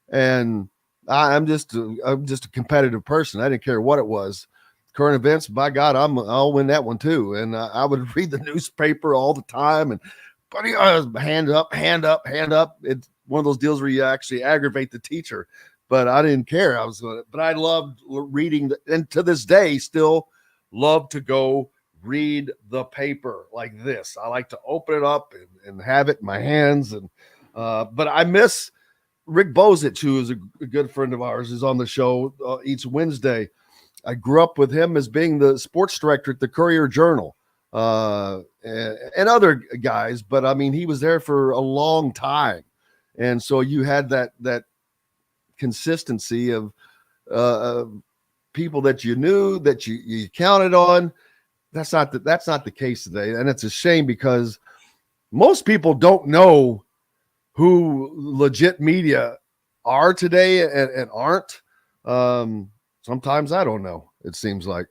and I'm just a competitive person. I didn't care what it was. Current events, by God, I'll win that one too. And I would read the newspaper all the time, and buddy, hand up. It's one of those deals where you actually aggravate the teacher, but I didn't care. But I loved reading, and to this day, still love to go read the paper like this. I like to open it up and have it in my hands. And but I miss Rick Bozich, who is a good friend of ours, is on the show each Wednesday. I grew up with him as being the sports director at the Courier-Journal and other guys, but I mean, he was there for a long time. And so you had that consistency of people that you knew, that you counted on. That's not the case today. And it's a shame, because most people don't know who legit media are today and aren't. Sometimes I don't know, it seems like,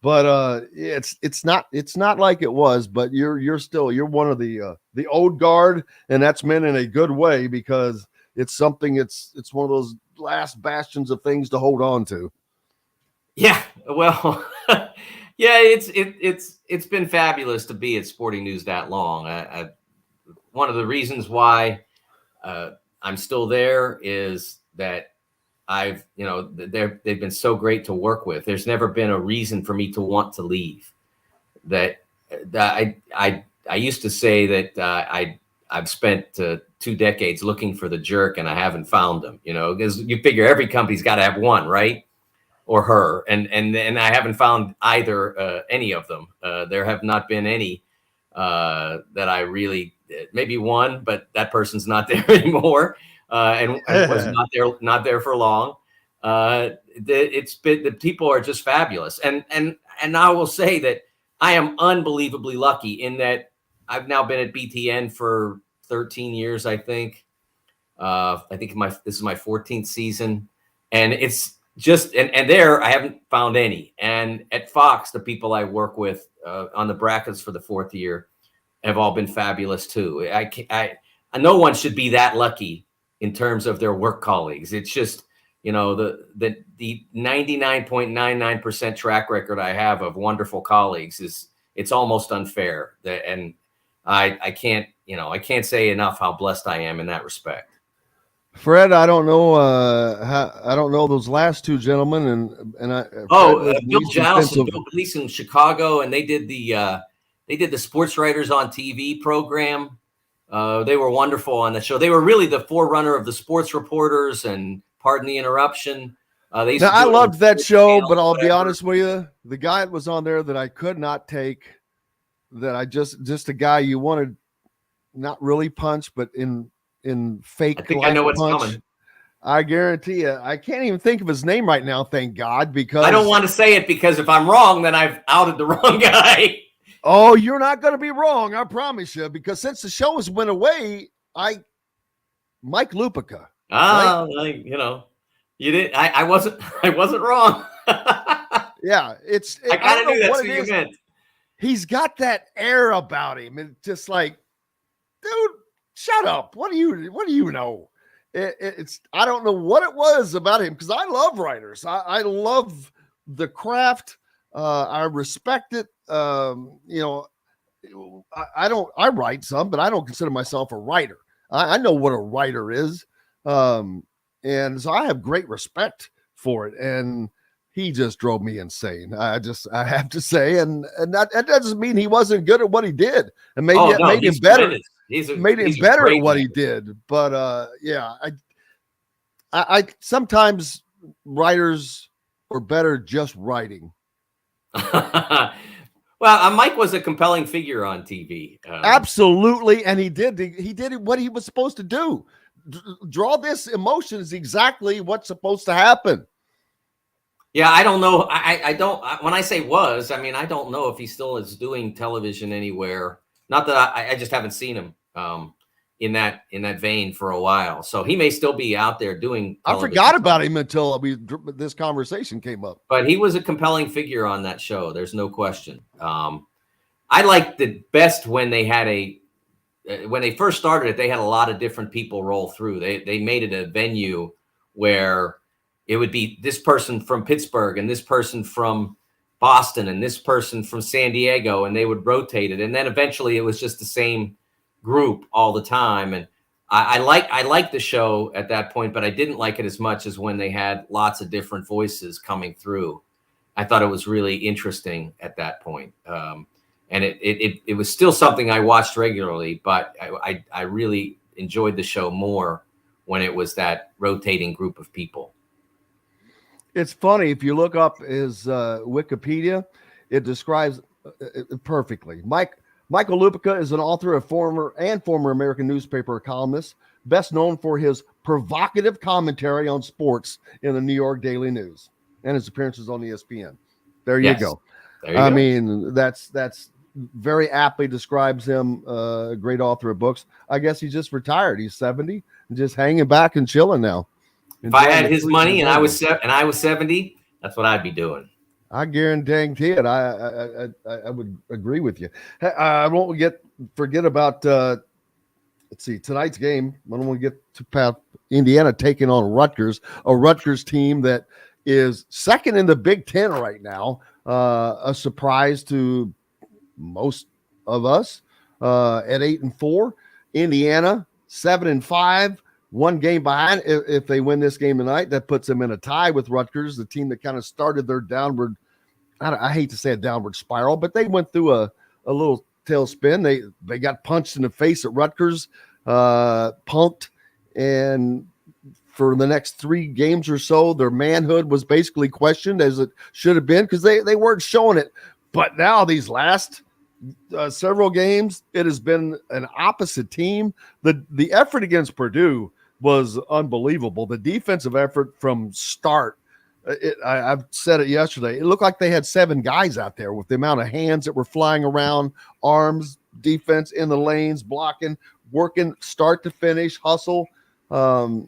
but it's not like it was, but you're one of the old guard, and that's meant in a good way, because it's something, it's one of those last bastions of things to hold on to. Yeah. Well, yeah, it's been fabulous to be at Sporting News that long. One of the reasons why I'm still there is that they've been so great to work with. There's never been a reason for me to want to leave. That I used to say that I've spent 2 decades looking for the jerk, and I haven't found him. Because you figure every company's got to have one, right? Or her, and I haven't found either any of them. There have not been any that I really, maybe one, but that person's not there anymore. And was not there for long. It's been, the people are just fabulous, and I will say that I am unbelievably lucky in that I've now been at BTN for 13 years. I think this is my 14th season, and it's just and there I haven't found any. And at Fox, the people I work with on the brackets for the 4th year have all been fabulous too. No one should be that lucky in terms of their work colleagues. It's just, the 99.99% track record I have of wonderful colleagues it's almost unfair. And I can't say enough how blessed I am in that respect. Fred, I don't know I don't know those last 2 gentlemen, and Bill Giles and Bill Gleason in Chicago, and they did They did the Sports Writers on TV program. They were wonderful on the show. They were really the forerunner of the sports reporters, and pardon the interruption. I loved that show, but I'll be honest with you, the guy that was on there that I could not take, that I just a guy you wanted not really punch, but in fake. I think I know what's coming. I guarantee you, I can't even think of his name right now. Thank God, because I don't want to say it, because if I'm wrong, then I've outed the wrong guy. Oh, you're not going to be wrong, I promise you. Because since the show has went away, Mike Lupica. Ah, right? You did. I wasn't wrong. Yeah, I kind of knew that's what you meant. He's got that air about him. It's just like, dude, shut up. What do you know? It's I don't know what it was about him, because I love writers. I love the craft. I respect it. I write some, but I don't consider myself a writer. I know what a writer is. And so I have great respect for it. And he just drove me insane. I have to say, and that doesn't mean he wasn't good at what he did, and maybe it made him better. He's better at what he did. But yeah, I sometimes writers are better just writing. Well, Mike was a compelling figure on TV. Absolutely, and he did what he was supposed to do. Draw this emotion is exactly what's supposed to happen. Yeah, I don't know. I don't. When I say was, I mean I don't know if he still is doing television anywhere. Not that I just haven't seen him in that vein for a while. So he may still be out there doing television. I forgot about him until this conversation came up. But he was a compelling figure on that show. There's no question. I liked it best when they had when they first started it, they had a lot of different people roll through. They made it a venue where it would be this person from Pittsburgh and this person from Boston and this person from San Diego, and they would rotate it. And then eventually it was just the same group all the time. And I liked the show at that point, but I didn't like it as much as when they had lots of different voices coming through. I thought it was really interesting at that point. And it was still something I watched regularly, but I really enjoyed the show more when it was that rotating group of people. It's funny, if you look up his Wikipedia, it describes it perfectly. Michael Lupica is an author of former American newspaper columnist, best known for his provocative commentary on sports in the New York Daily News and his appearances on ESPN. There you go. I mean, that's very aptly describes him, a great author of books. I guess he just retired. He's 70 and just hanging back and chilling now. If I had his money and I was 70, that's what I'd be doing. I guarantee it. I would agree with you. I won't forget about let's see, tonight's game. I don't want to get to past Indiana taking on Rutgers, a Rutgers team that is second in the Big Ten right now. A surprise to most of us at 8-4. Indiana 7-5. One game behind. If they win this game tonight, that puts them in a tie with Rutgers, the team that kind of started their downward, I hate to say a downward spiral, but they went through a little tailspin. They got punched in the face at Rutgers, punked, and for the next 3 games or so, their manhood was basically questioned, as it should have been, because they weren't showing it. But now these last several games, it has been an opposite team. The effort against Purdue was unbelievable. The defensive effort from start, I've said it yesterday, it looked like they had 7 guys out there with the amount of hands that were flying around, arms, defense in the lanes, blocking, working start to finish, hustle. I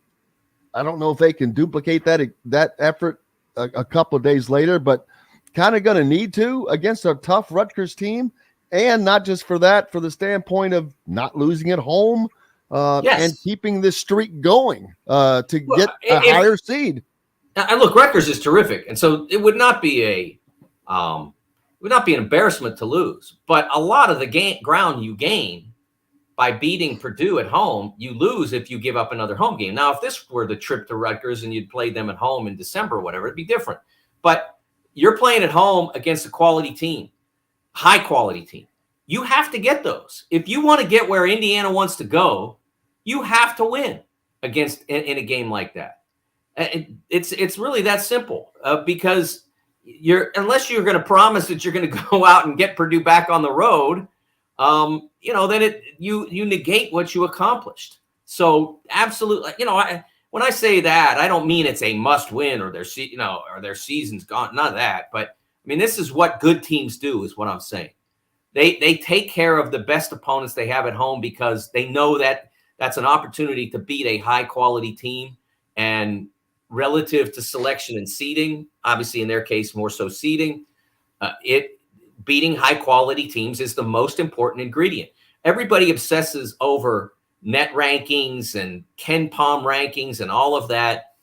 don't know if they can duplicate that effort a couple of days later, but kind of going to need to against a tough Rutgers team. And not just for that, for the standpoint of not losing at home and keeping this streak going to get a higher seed. And look, Rutgers is terrific, and so it would not be an embarrassment to lose. But a lot of the ground you gain by beating Purdue at home, you lose if you give up another home game. Now, if this were the trip to Rutgers and you'd play them at home in December or whatever, it'd be different. But you're playing at home against a quality team, high quality team. You have to get those. If you want to get where Indiana wants to go, you have to win against in a game like that. It's really that simple because unless you're going to promise that you're going to go out and get Purdue back on the road, then you negate what you accomplished. So absolutely, when I say that, I don't mean it's a must win or their season's gone. None of that. But I mean, this is what good teams do, is what I'm saying. They take care of the best opponents they have at home because they know that that's an opportunity to beat a high quality team. And relative to selection and seeding, obviously in their case more so seeding, beating high quality teams is the most important ingredient. Everybody obsesses over net rankings and Ken Palm rankings and all of that,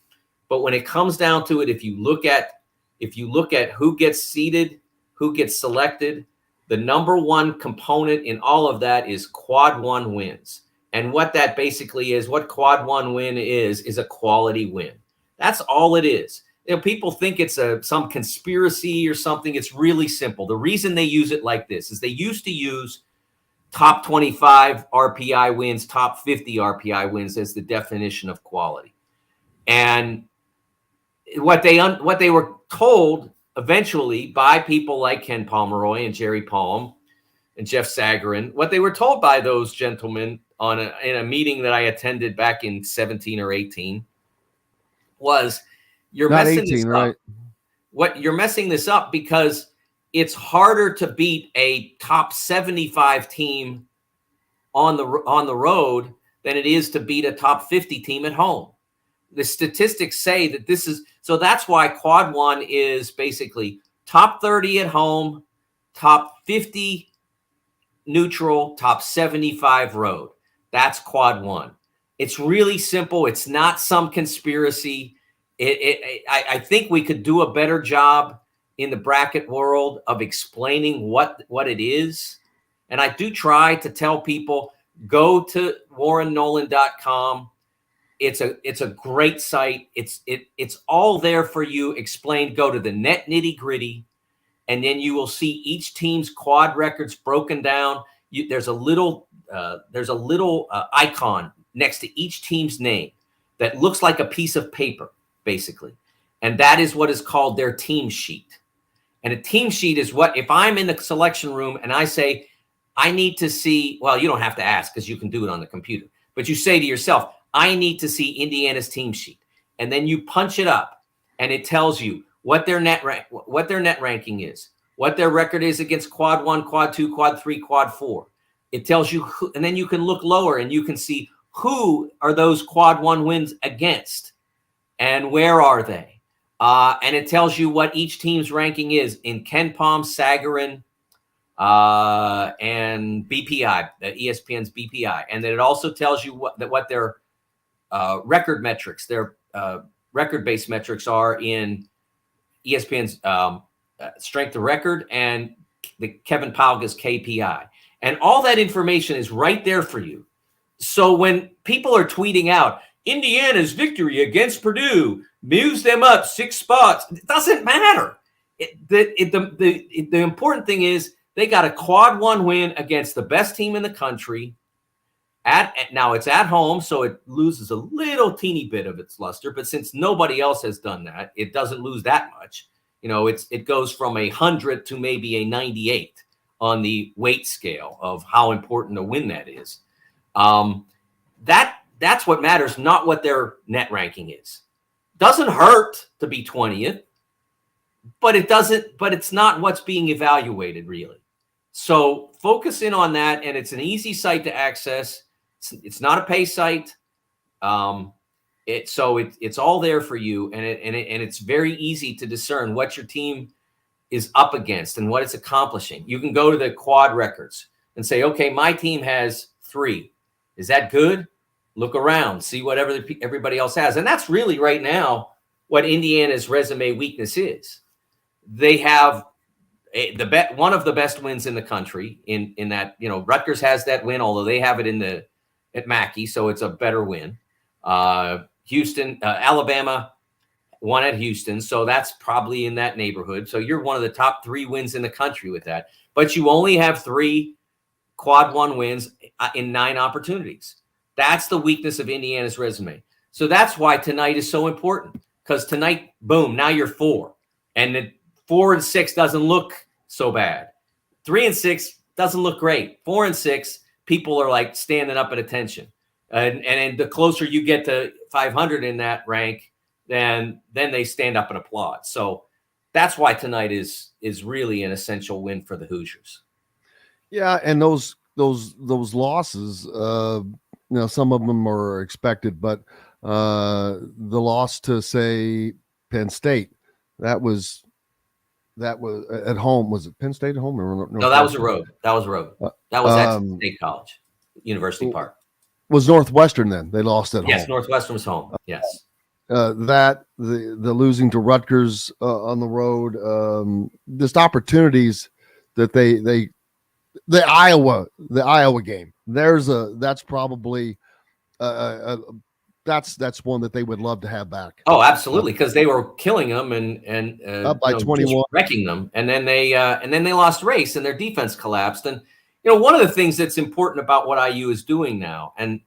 but when it comes down to it, if you look at who gets seeded, who gets selected, the number one component in all of that is quad one wins. And what that basically is, what quad one win is a quality win. That's all it is. People think it's some conspiracy or something. It's really simple. The reason they use it like this is they used to use top 25 RPI wins, top 50 RPI wins as the definition of quality. And what they were told eventually by people like Ken Pomeroy and Jerry Palm and Jeff Sagarin, what they were told by those gentlemen in a meeting that I attended back in 17 or 18 was, you're Not messing 18, this right? up. You're messing this up because it's harder to beat a top 75 team on the road than it is to beat a top 50 team at home. The statistics say that this is, so that's why quad one is basically top 30 at home, top 50 neutral, top 75 road. That's quad one. It's really simple. It's not some conspiracy. I think we could do a better job in the bracket world of explaining what it is. And I do try to tell people, go to warrennolan.com. It's a great site. It's all there for you explained. Go to the net nitty gritty, and then you will see each team's quad records broken down. There's a little icon next to each team's name that looks like a piece of paper, basically. And that is what is called their team sheet. And a team sheet is what, if I'm in the selection room and I say, I need to see, well, you don't have to ask because you can do it on the computer, but you say to yourself, I need to see Indiana's team sheet. And then you punch it up and it tells you what their net ranking is, what their record is against quad one, quad two, quad three, quad four. It tells you who, and then you can look lower and you can see who are those quad one wins against and where are they. And it tells you what each team's ranking is in Ken Palm, Sagarin, and BPI, ESPN's BPI. And then it also tells you what their record metrics, their record-based metrics are in ESPN's strength of record and the Kevin Palga's KPI. And all that information is right there for you. So when people are tweeting out, Indiana's victory against Purdue moves them up 6 spots, it doesn't matter. The important thing is they got a quad one win against the best team in the country. Now it's at home, so it loses a little teeny bit of its luster. But since nobody else has done that, it doesn't lose that much. It goes from 100 to maybe a 98 on the weight scale of how important a win that is. That's what matters, not what their net ranking is. Doesn't hurt to be 20th, but it's not what's being evaluated really. So focus in on that, and it's an easy site to access. It's not a pay site. It's all there for you, and it's very easy to discern what your team is up against and what it's accomplishing. You can go to the quad records and say, okay, my team has 3. Is that good? Look around, see what everybody else has. And that's really right now what Indiana's resume weakness is. They have one of the best wins in the country in that, Rutgers has that win, although they have it at Mackey, so it's a better win. Alabama won at Houston, so that's probably in that neighborhood. So you're one of the top 3 wins in the country with that. But you only have 3 quad one wins in 9 opportunities. That's the weakness of Indiana's resume. So that's why tonight is so important, because tonight, boom, now you're 4. And the 4 and 6 doesn't look so bad. 3 and 6 doesn't look great. 4 and 6, people are like standing up at attention. And the closer you get to 500 in that rank, then they stand up and applaud. So that's why tonight is really an essential win for the Hoosiers. Yeah, and those losses, some of them are expected, but the loss to, say, Penn State, that was at home. Was it Penn State at home? Or no, that was a road. That was at State College, University Park. Was Northwestern then? They lost at home. Yes, Northwestern was home. Yes. The losing to Rutgers on the road, just opportunities that the Iowa game. That's probably that's one that they would love to have back. Oh, absolutely, because they were killing them and up by 21, wrecking them, and then they lost race and their defense collapsed. And one of the things that's important about what IU is doing now, and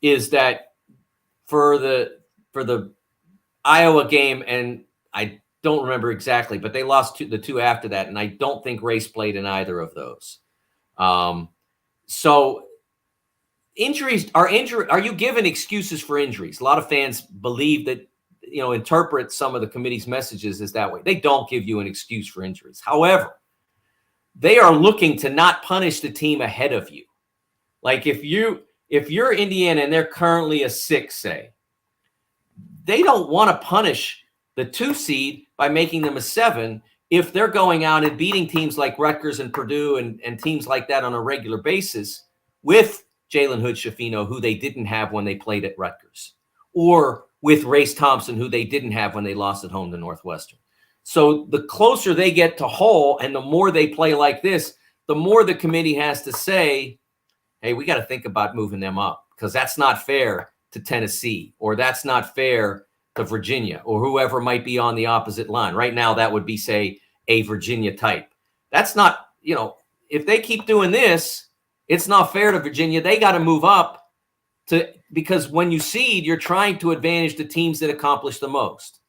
is that for the Iowa game, and I don't remember exactly, but they lost the 2 after that, and I don't think race played in either of those. So injuries are you given excuses for injuries? A lot of fans believe that, interpret some of the committee's messages as that way. They don't give you an excuse for injuries. However, they are looking to not punish the team ahead of you. Like if you're Indiana and they're currently a 6, say, they don't want to punish the 2 seed by making them a 7 if they're going out and beating teams like Rutgers and Purdue and teams like that on a regular basis with Jalen Hood-Schifino, who they didn't have when they played at Rutgers, or with Race Thompson, who they didn't have when they lost at home to Northwestern. So the closer they get to Hull and the more they play like this, the more the committee has to say, hey, we got to think about moving them up, because that's not fair to Tennessee, or that's not fair to Virginia, or whoever might be on the opposite line. Right now, that would be, say, a Virginia type. That's not, if they keep doing this, it's not fair to Virginia. They got to move up because when you seed, you're trying to advantage the teams that accomplish the most.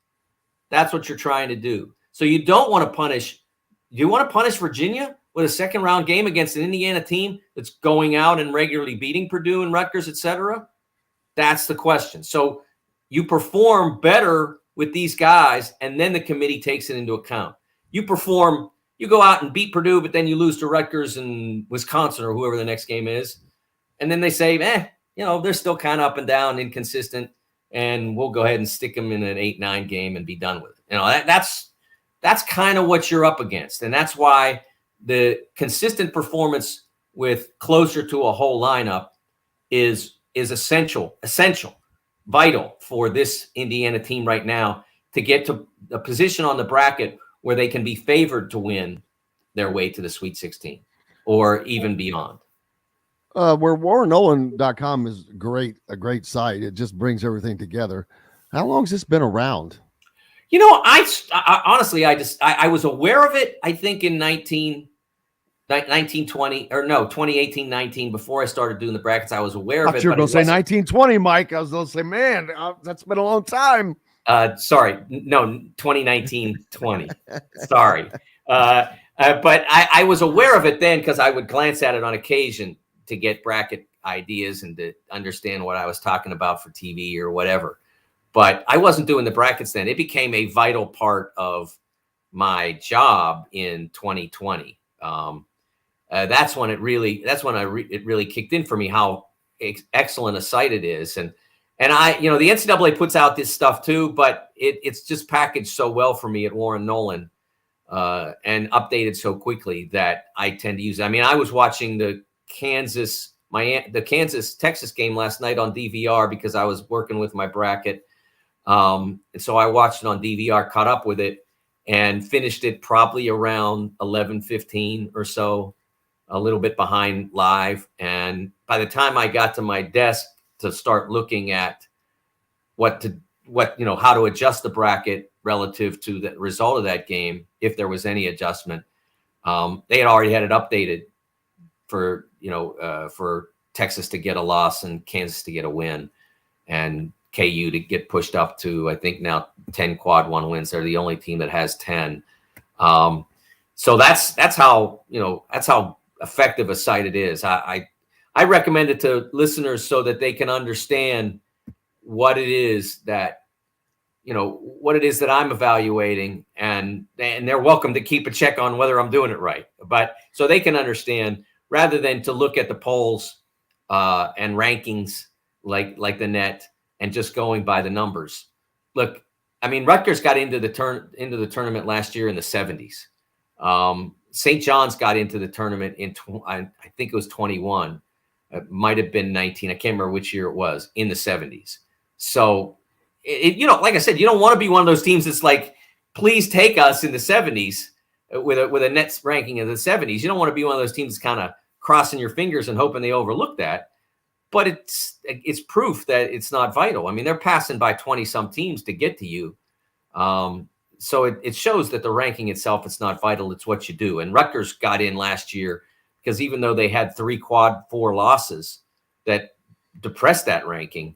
That's what you're trying to do. So you don't want to punish. Do you want to punish Virginia with a second round game against an Indiana team that's going out and regularly beating Purdue and Rutgers, et cetera? That's the question. So you perform better with these guys, and then the committee takes it into account. You go out and beat Purdue, but then you lose to Rutgers and Wisconsin or whoever the next game is. And then they say, they're still kind of up and down, inconsistent, and we'll go ahead and stick them in an 8-9 game and be done with it. That's kind of what you're up against. And that's why the consistent performance with closer to a whole lineup is essential, vital for this Indiana team right now to get to a position on the bracket where they can be favored to win their way to the Sweet 16 or even beyond. Where WarrenNolan.com is a great site. It just brings everything together. How long has this been around? I honestly, I was aware of it, I think in 2018, 19, before I started doing the brackets, I was aware of it. You're going to say 1920, Mike. I was going to say, man, that's been a long time. Sorry. No, 2019, 20. Sorry. But I was aware of it then because I would glance at it on occasion to get bracket ideas and to understand what I was talking about for TV or whatever. But I wasn't doing the brackets then. It became a vital part of my job in 2020. That's when it really kicked in for me how excellent a site it is. And I, the NCAA puts out this stuff too, but it's just packaged so well for me at Warren Nolan and updated so quickly that I tend to use it. I mean, I was watching the Kansas-Texas game last night on DVR because I was working with my bracket. And so I watched it on DVR, caught up with it, and finished it probably around 11:15 or so, a little bit behind live. And by the time I got to my desk to start looking at how to adjust the bracket relative to the result of that game, if there was any adjustment, they had already had it updated for Texas to get a loss and Kansas to get a win, and KU to get pushed up to, I think now 10 quad one wins. They're the only team that has 10. So that's how effective a site it is. I recommend it to listeners so that they can understand what it is that I'm evaluating, and they're welcome to keep a check on whether I'm doing it right. But so they can understand, rather than to look at the polls and rankings like the net and just going by the numbers. Look, I mean, Rutgers got into the tournament last year in the 70s. St. John's got into the tournament in I think it was 21. It might have been 19. I can't remember which year it was, in the 70s. So, like I said, you don't want to be one of those teams that's like, please take us in the 70s with a Nets ranking in the 70s. You don't want to be one of those teams that's kind of crossing your fingers and hoping they overlook that. But it's proof that it's not vital. I mean, they're passing by 20-some teams to get to you. So it shows that the ranking itself, it's not vital. It's what you do. And Rutgers got in last year because even though they had 3 quad 4 losses that depressed that ranking,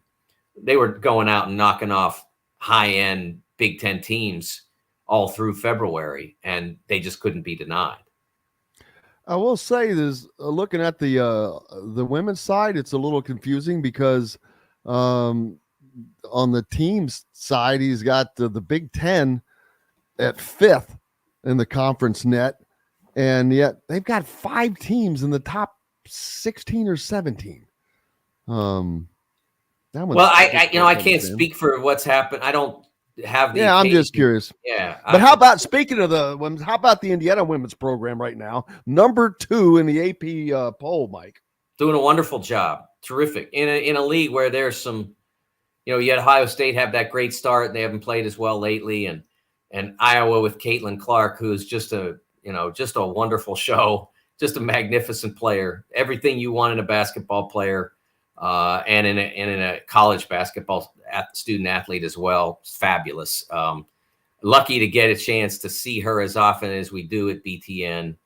they were going out and knocking off high-end Big Ten teams all through February, and they just couldn't be denied. I will say, there's looking at the women's side, it's a little confusing because on the team's side, he's got the Big Ten at 5th in the conference net, and yet they've got 5 teams in the top 16 or 17. Well, I can't speak for what's happened. I don't have the. Yeah, I'm just curious. Yeah, but how about, speaking of the women's, how about the Indiana women's program right now? Number 2 in the AP poll, Mike. Doing a wonderful job. Terrific. In a league where there's some, you had Ohio State have that great start. They haven't played as well lately, and Iowa with Caitlin Clark, who is just a wonderful show, just a magnificent player. Everything you want in a basketball player. And in a college basketball student athlete as well. It's fabulous. Lucky to get a chance to see her as often as we do at BTN,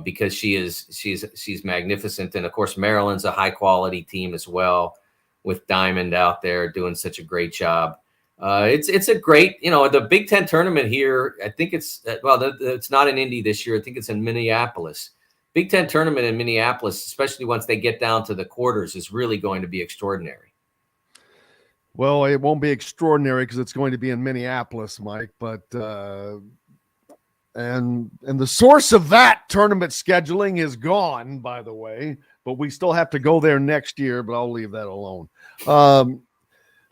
because she's magnificent. And of course, Maryland's a high quality team as well, with Diamond out there doing such a great job. It's a great, the Big Ten tournament here. I think it's not in Indy this year. I think it's in Minneapolis. Big Ten tournament in Minneapolis, especially once they get down to the quarters, is really going to be extraordinary. Well, it won't be extraordinary because it's going to be in Minneapolis, Mike. But and the source of that tournament scheduling is gone, by the way. But we still have to go there next year. But I'll leave that alone.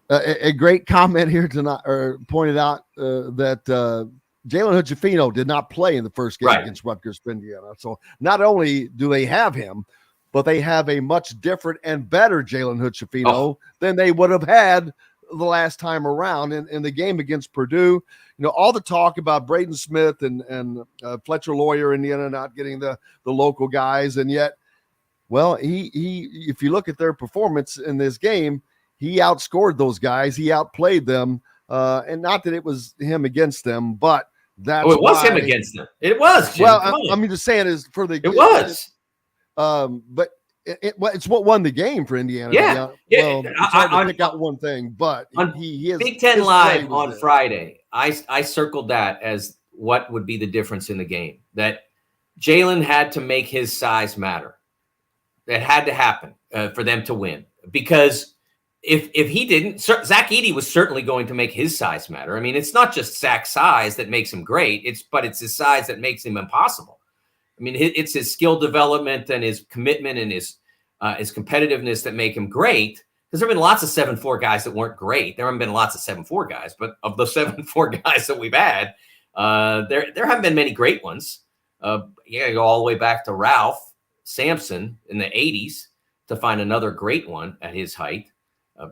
A great comment here tonight, or pointed out that. Jalen Hood-Schifino did not play in the first game against Rutgers for Indiana. So not only do they have him, but they have a much different and better Jalen Hood-Schifino than they would have had the last time around in the game against Purdue. All the talk about Braden Smith and Fletcher Lawyer, Indiana not getting the local guys. And yet, well, he if you look at their performance in this game, he outscored those guys. He outplayed them. And not that it was him against them, but that's it was him against them. It was. Jim. Well, I'm just saying is for the. It was. But it's what won the game for Indiana. Yeah. Well, it's hard to pick out one thing, but he is. Big Ten Live on Friday, I circled that as what would be the difference in the game. That Jalen had to make his size matter. That had to happen for them to win, because if he didn't, Zach Edey was certainly going to make his size matter. I mean, it's not just Zach's size that makes him great. It's his size that makes him impossible. I mean, it's his skill development and his commitment and his competitiveness that make him great. Because there have been lots of 7'4" guys that weren't great. There haven't been lots of 7'4" guys, but of the 7'4" guys that we've had, there haven't been many great ones. You got to go all the way back to Ralph Sampson in the 80s to find another great one at his height.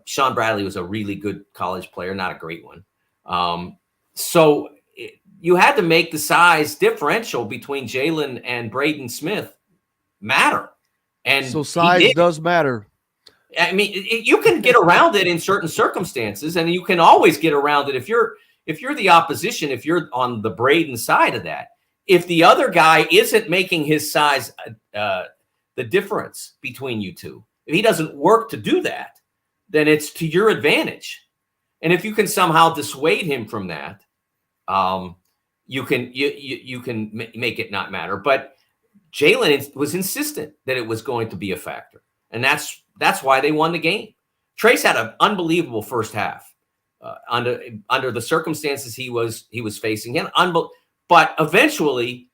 Sean Bradley was a really good college player, not a great one. So you had to make the size differential between Jalen and Braden Smith matter. And so size does matter. I mean, you can get around it in certain circumstances, and you can always get around it if you're the opposition, if you're on the Braden side of that. If the other guy isn't making his size the difference between you two. If he doesn't work to do that, then it's to your advantage. And if you can somehow dissuade him from that, you can make it not matter. But Jalen was insistent that it was going to be a factor, and that's why they won the game. Trace had an unbelievable first half under the circumstances he was facing, but eventually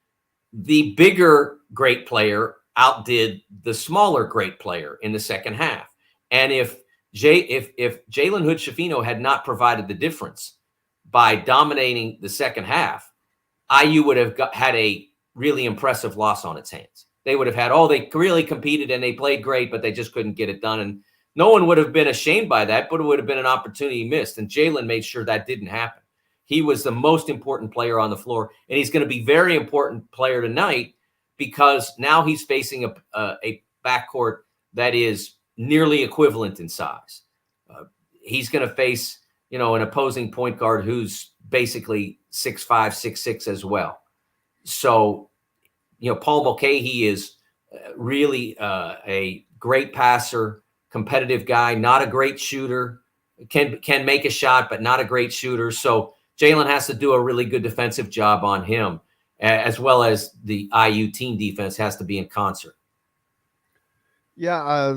the bigger great player outdid the smaller great player in the second half. And if Jalen Hood-Schifino had not provided the difference by dominating the second half, IU would have had a really impressive loss on its hands. They would have had, they really competed and they played great, but they just couldn't get it done. And no one would have been ashamed by that, but it would have been an opportunity missed. And Jalen made sure that didn't happen. He was the most important player on the floor, and he's going to be very important player tonight because now he's facing a backcourt that is nearly equivalent in size. He's going to face, an opposing point guard who's basically 6'5", 6'6" as well. So, Paul Mulcahy is really a great passer, competitive guy, not a great shooter, can make a shot, but not a great shooter. So Jalen has to do a really good defensive job on him, as well as the IU team defense has to be in concert. Yeah,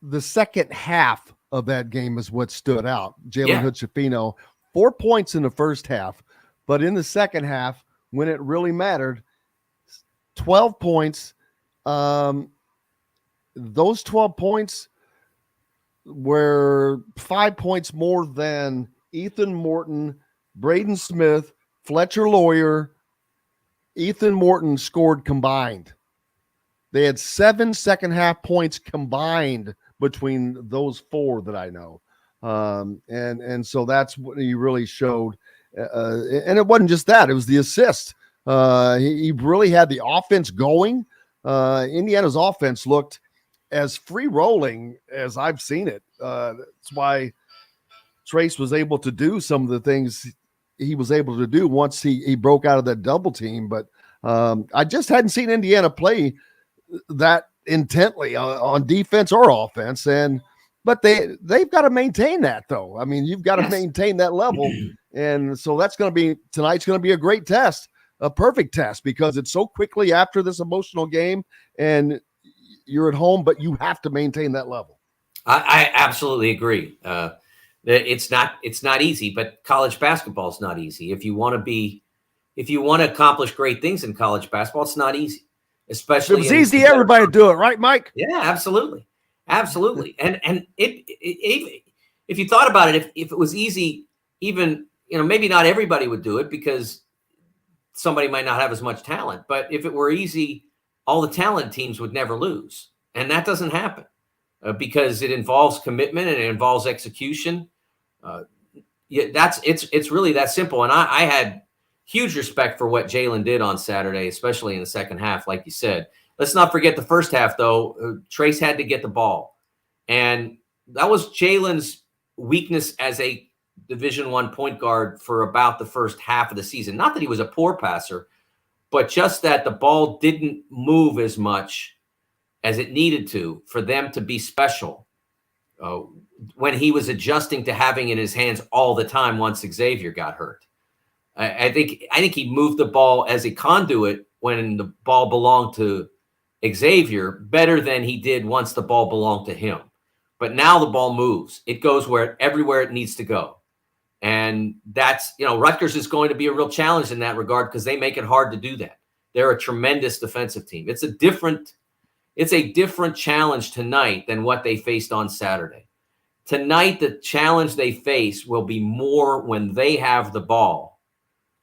the second half of that game is what stood out. Jalen Hood-Schifino, 4 points in the first half, but in the second half, when it really mattered, 12 points. Those 12 points were 5 points more than Ethan Morton, Braden Smith, Fletcher Lawyer, Ethan Morton scored combined. They had 7 second half points combined between those four that I know. And so that's what he really showed. And it wasn't just that, it was the assist. He really had the offense going. Indiana's offense looked as free rolling as I've seen it. That's why Trace was able to do some of the things he was able to do once he broke out of that double team. But I just hadn't seen Indiana play that intently on defense or offense. But they've got to maintain that, though. I mean, you've got to maintain that level. And so tonight's going to be a great test, a perfect test, because it's so quickly after this emotional game and you're at home, but you have to maintain that level. I absolutely agree. It's not easy, but college basketball is not easy. If you want to accomplish great things in college basketball, it's not easy. Especially if it's easy, everybody do it, right, Mike? Yeah, absolutely. Absolutely. And if you thought about it, if it was easy, even, maybe not everybody would do it because somebody might not have as much talent. But if it were easy, all the talent teams would never lose. And that doesn't happen because it involves commitment and it involves execution. It's really that simple. And I had huge respect for what Jalen did on Saturday, especially in the second half, like you said. Let's not forget the first half, though. Trace had to get the ball. And that was Jalen's weakness as a Division I point guard for about the first half of the season. Not that he was a poor passer, but just that the ball didn't move as much as it needed to for them to be special when he was adjusting to having it in his hands all the time once Xavier got hurt. I think he moved the ball as a conduit when the ball belonged to Xavier better than he did once the ball belonged to him. But now the ball moves. It goes everywhere it needs to go. And that's, Rutgers is going to be a real challenge in that regard because they make it hard to do that. They're a tremendous defensive team. It's a different challenge tonight than what they faced on Saturday. Tonight, the challenge they face will be more when they have the ball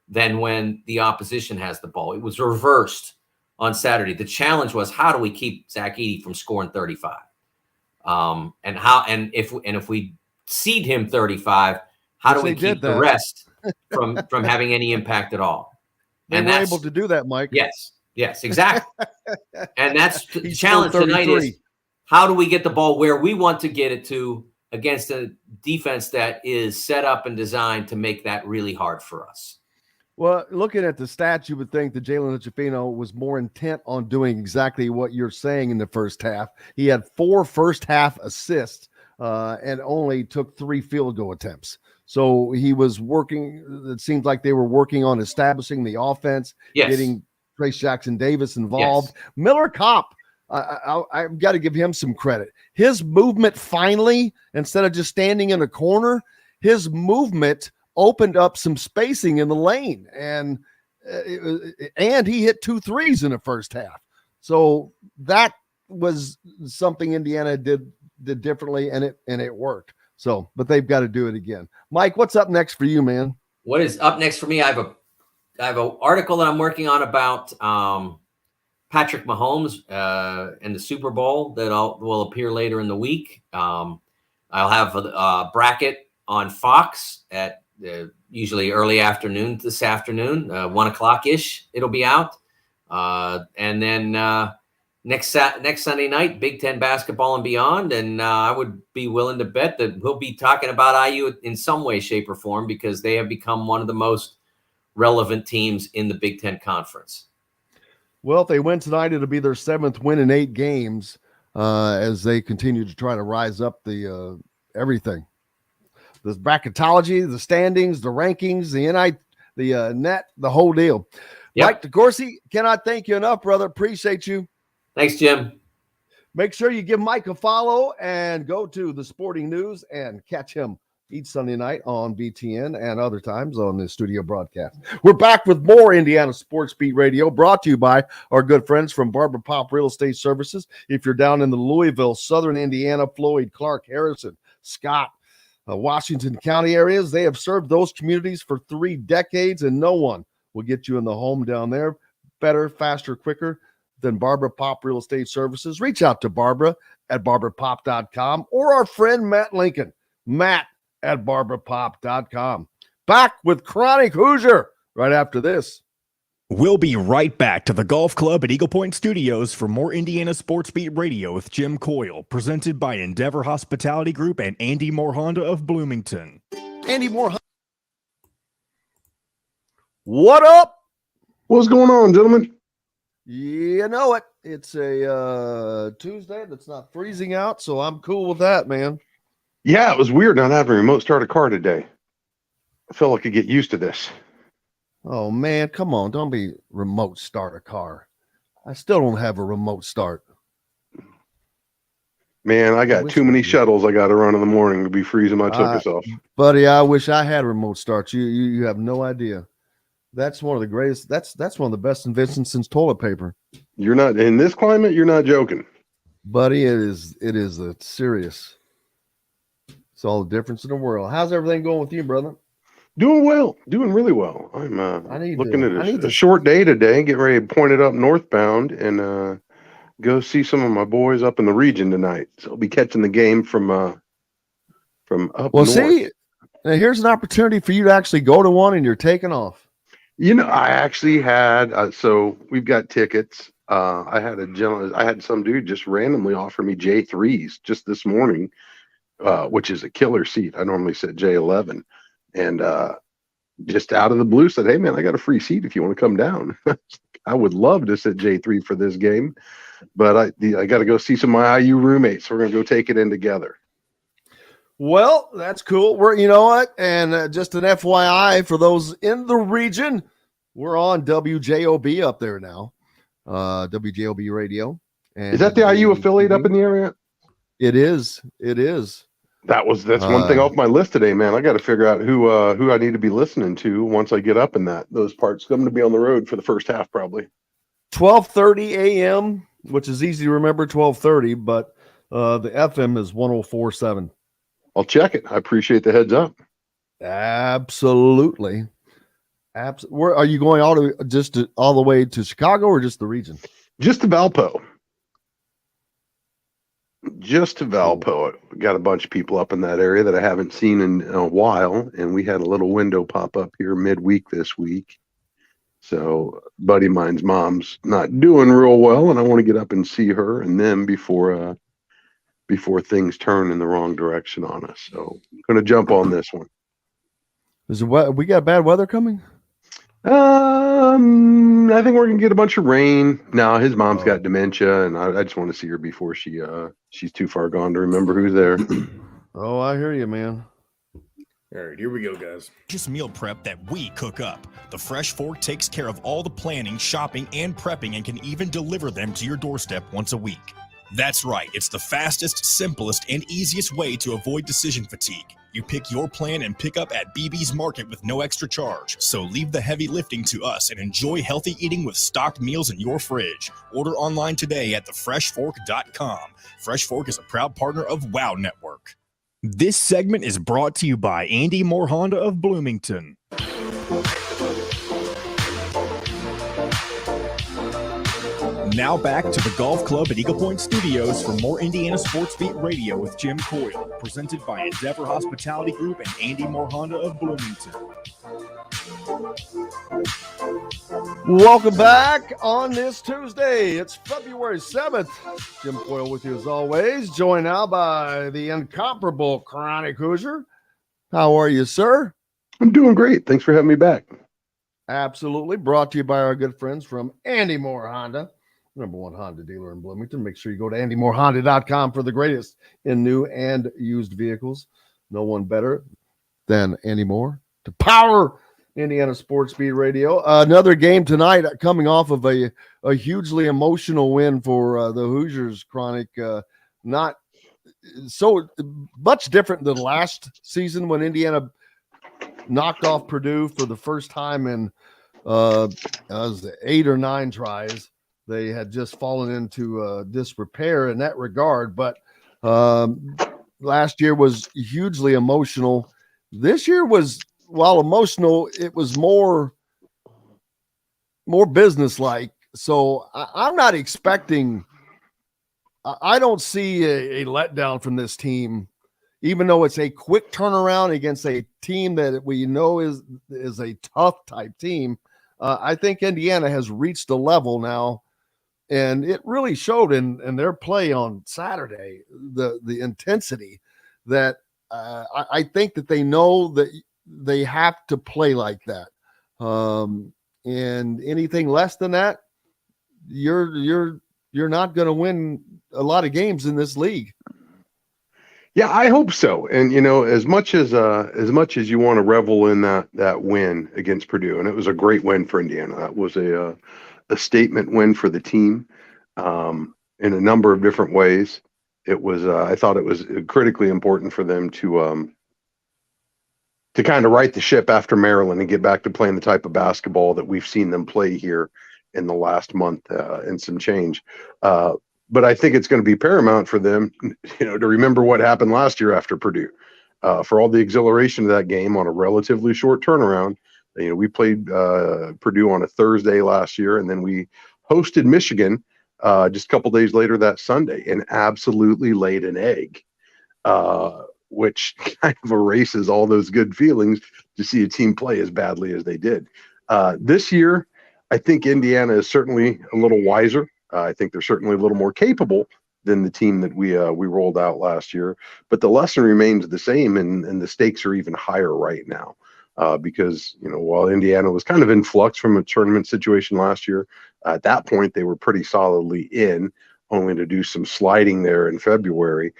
than when the opposition has the ball. It was reversed on Saturday. The challenge was, how do we keep Zach Edey from scoring 35? And if we seed him 35, how do we keep the rest from having any impact at all? They were able to do that, Mike. Yes, exactly. And that's the challenge tonight is, how do we get the ball where we want to get it to against a defense that is set up and designed to make that really hard for us? Well, looking at the stats, you would think that Jalen Hood-Schifino was more intent on doing exactly what you're saying in the first half. He had 4 first-half assists and only took 3 field goal attempts. So he was working. It seems like they were working on establishing the offense, getting Trace Jackson-Davis involved. Yes. Miller Kopp, I've got to give him some credit. His movement finally, instead of just standing in a corner, his movement opened up some spacing in the lane, and he hit 2 threes in the first half. So that was something Indiana did differently, and it worked. So, but they've got to do it again. Mike, what's up next for you, man? What is up next for me? I have an article that I'm working on about Patrick Mahomes and the Super Bowl that will appear later in the week. I'll have a bracket on Fox at usually early afternoon this afternoon, 1:00 ish. It'll be out, and then next Sunday night, Big Ten basketball and beyond. And I would be willing to bet that we'll be talking about IU in some way, shape, or form because they have become one of the most relevant teams in the Big Ten Conference. Well, if they win tonight, it'll be their 7th win in 8 games as they continue to try to rise up the everything. The bracketology, the standings, the rankings, the net, the whole deal. Yep. Mike DeCourcy, cannot thank you enough, brother. Appreciate you. Thanks, Jim. Make sure you give Mike a follow and go to the Sporting News and catch him each Sunday night on BTN and other times on the studio broadcast. We're back with more Indiana Sports Beat Radio, brought to you by our good friends from Barbara Pop Real Estate Services. If you're down in the Louisville, Southern Indiana, Floyd, Clark, Harrison, Scott, Washington County areas, they have served those communities for 3 decades, and no one will get you in the home down there better, faster, quicker than Barbara Pop Real Estate Services. Reach out to Barbara at barbarapop.com or our friend Matt Lincoln, Matt at barbarapop.com. Back with Chronic Hoosier right after this. We'll be right back to the golf club at Eagle Point Studios for more Indiana Sports Beat Radio with Jim Coyle, presented by Endeavor Hospitality Group and Andy Moore Honda of Bloomington. Andy Moore. What up? What's going on, gentlemen? You know it. It's a Tuesday that's not freezing out, so I'm cool with that, man. Yeah, it was weird not having a remote start a car today. I felt like I could get used to this. Oh, man, come on. Don't be remote start a car. I still don't have a remote start. Man, I got too many shuttles I got to run in the morning to be freezing my tuchus off. Buddy, I wish I had remote starts. You have no idea. That's one of the greatest. That's one of the best inventions since toilet paper. You're not in this climate. You're not joking, buddy. It is a serious. It's all the difference in the world. How's everything going with you, brother? Doing well, doing really well. I'm looking at a short day today, getting ready to point it up northbound and go see some of my boys up in the region tonight. So I'll be catching the game from up north. See, here's an opportunity for you to actually go to one, and you're taking off. You know, I actually had so we've got tickets. I had some dude just randomly offer me J3s just this morning, which is a killer seat. I normally sit J11. And just out of the blue said, "Hey man, I got a free seat if you want to come down." I would love to sit J3 for this game, but I got to go see some of my IU roommates. So we're gonna go take it in together. Well, that's cool. You know what? And just an FYI for those in the region, we're on WJOB up there now, WJOB radio. And is that the IU affiliate up in the area? It is. It is. That's one thing off my list today, man. I got to figure out who I need to be listening to once I get up in those parts. I'm going to be on the road for the first half, probably. 12:30 a.m., which is easy to remember, 12:30, but the FM is 104.7. I'll check it. I appreciate the heads up. Absolutely. Where are you going? All the way to Chicago or just the region? Just to Valpo. Just to Valpo. Got a bunch of people up in that area that I haven't seen in a while, and we had a little window pop up here midweek this week. So, buddy of mine's mom's not doing real well, and I want to get up and see her and them before things turn in the wrong direction on us. So, I'm going to jump on this one. We got bad weather coming? I think we're gonna get a bunch of rain. No, his mom's got dementia, and I just want to see her before she's too far gone to remember who's there. Oh, I hear you, man. All right, here we go, guys. Just meal prep that we cook up. The Fresh Fork takes care of all the planning, shopping, and prepping and can even deliver them to your doorstep once a week. That's right, it's the fastest, simplest, and easiest way to avoid decision fatigue. You pick your plan and pick up at BB's Market with no extra charge. So leave the heavy lifting to us and enjoy healthy eating with stocked meals in your fridge. Order online today at thefreshfork.com. Fresh Fork is a proud partner of WOW Network. This segment is brought to you by Andy Moore Honda of Bloomington. Now back to the Golf Club at Eagle Point Studios for more Indiana Sports Beat Radio with Jim Coyle, presented by Endeavor Hospitality Group and Andy Moore Honda of Bloomington. Welcome back on this Tuesday. It's February 7th. Jim Coyle with you as always, joined now by the incomparable Chronic Hoosier. How are you, sir? I'm doing great. Thanks for having me back. Absolutely. Brought to you by our good friends from Andy Moore Honda, number one Honda dealer in Bloomington. Make sure you go to andymorehonda.com for the greatest in new and used vehicles. No one better than Andy Moore to power Indiana Sports Beat Radio. Another game tonight coming off of a hugely emotional win for the Hoosiers, Chronic. Not so much different than last season when Indiana knocked off Purdue for the first time in 8 or 9 tries. They had just fallen into disrepair in that regard, but last year was hugely emotional. This year was, while emotional, it was more business-like. So I'm not expecting – I don't see a letdown from this team, even though it's a quick turnaround against a team that we know is a tough type team. I think Indiana has reached a level now, and it really showed in their play on Saturday, the intensity that I think that they know that they have to play like that. And anything less than that, you're not going to win a lot of games in this league. Yeah, I hope so. And as much as you want to revel in that win against Purdue, and it was a great win for Indiana. That was a statement win for the team in a number of different ways. It was I thought it was critically important for them to kind of right the ship after Maryland and get back to playing the type of basketball that we've seen them play here in the last month and some change. But I think it's going to be paramount for them, to remember what happened last year after Purdue, for all the exhilaration of that game on a relatively short turnaround. We played Purdue on a Thursday last year, and then we hosted Michigan just a couple days later that Sunday and absolutely laid an egg, which kind of erases all those good feelings to see a team play as badly as they did. This year, I think Indiana is certainly a little wiser. I think they're certainly a little more capable than the team that we rolled out last year. But the lesson remains the same, and the stakes are even higher right now because, while Indiana was kind of in flux from a tournament situation last year, at that point they were pretty solidly in, only to do some sliding there in February.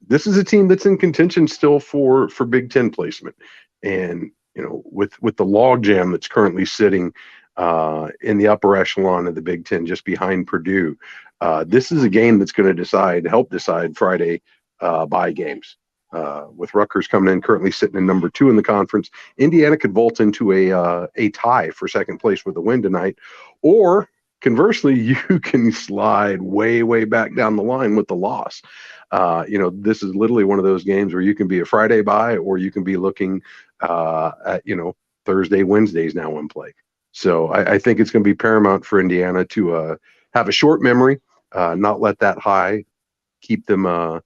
This is a team that's in contention still for Big Ten placement. And, with the logjam that's currently sitting in the upper echelon of the Big Ten, just behind Purdue. This is a game that's going to help decide Friday bye games. With Rutgers coming in, currently sitting in number 2 in the conference, Indiana could vault into a tie for second place with a win tonight, or conversely, you can slide way, way back down the line with the loss. This is literally one of those games where you can be a Friday bye, or you can be looking at Thursday, Wednesdays now in play. So I think it's going to be paramount for Indiana to have a short memory, not let that high keep them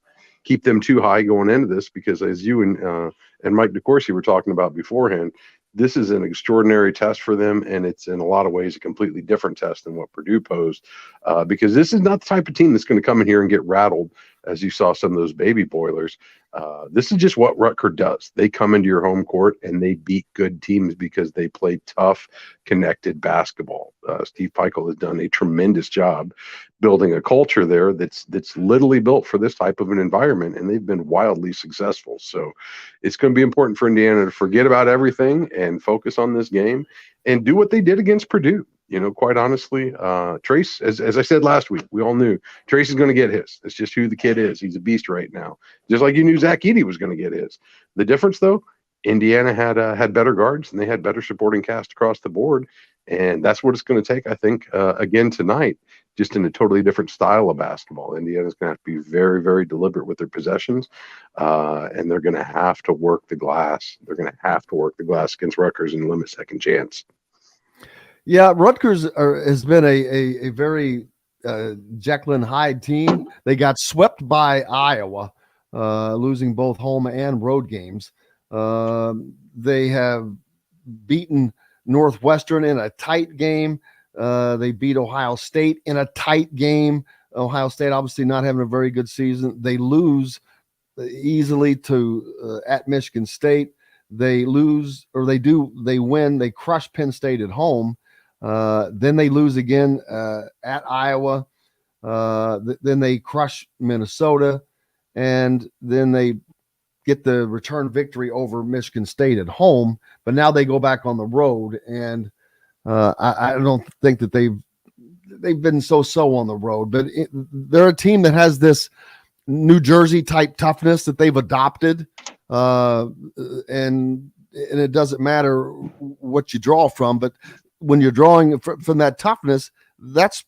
too high going into this, because as you and Mike DeCourcy were talking about beforehand, this is an extraordinary test for them, and it's in a lot of ways a completely different test than what Purdue posed, because this is not the type of team that's going to come in here and get rattled, as you saw some of those baby boilers. This is just what Rutgers does. They come into your home court and they beat good teams because they play tough, connected basketball. Steve Peichel has done a tremendous job building a culture there that's literally built for this type of an environment, and they've been wildly successful. So it's going to be important for Indiana to forget about everything and focus on this game and do what they did against Purdue. Quite honestly, Trace, as I said last week, we all knew Trace is going to get his. It's just who the kid is. He's a beast right now. Just like you knew Zach Edey was going to get his. The difference, though, Indiana had better guards and they had better supporting cast across the board. And that's what it's going to take, I think, again tonight, just in a totally different style of basketball. Indiana's going to have to be very, very deliberate with their possessions, and they're going to have to work the glass. They're going to have to work the glass against Rutgers and limit second chance. Yeah, Rutgers has been a very Jekyll and Hyde team. They got swept by Iowa, losing both home and road games. They have beaten Northwestern in a tight game. They beat Ohio State in a tight game. Ohio State obviously not having a very good season. They lose easily to at Michigan State. They lose, or they win. They crush Penn State at home. Then they lose again at Iowa. Then they crush Minnesota, and then they get the return victory over Michigan State at home. But now they go back on the road, and I don't think that they've been so on the road. But they're a team that has this New Jersey type toughness that they've adopted, and it doesn't matter what you draw from, but when you're drawing from that toughness, that's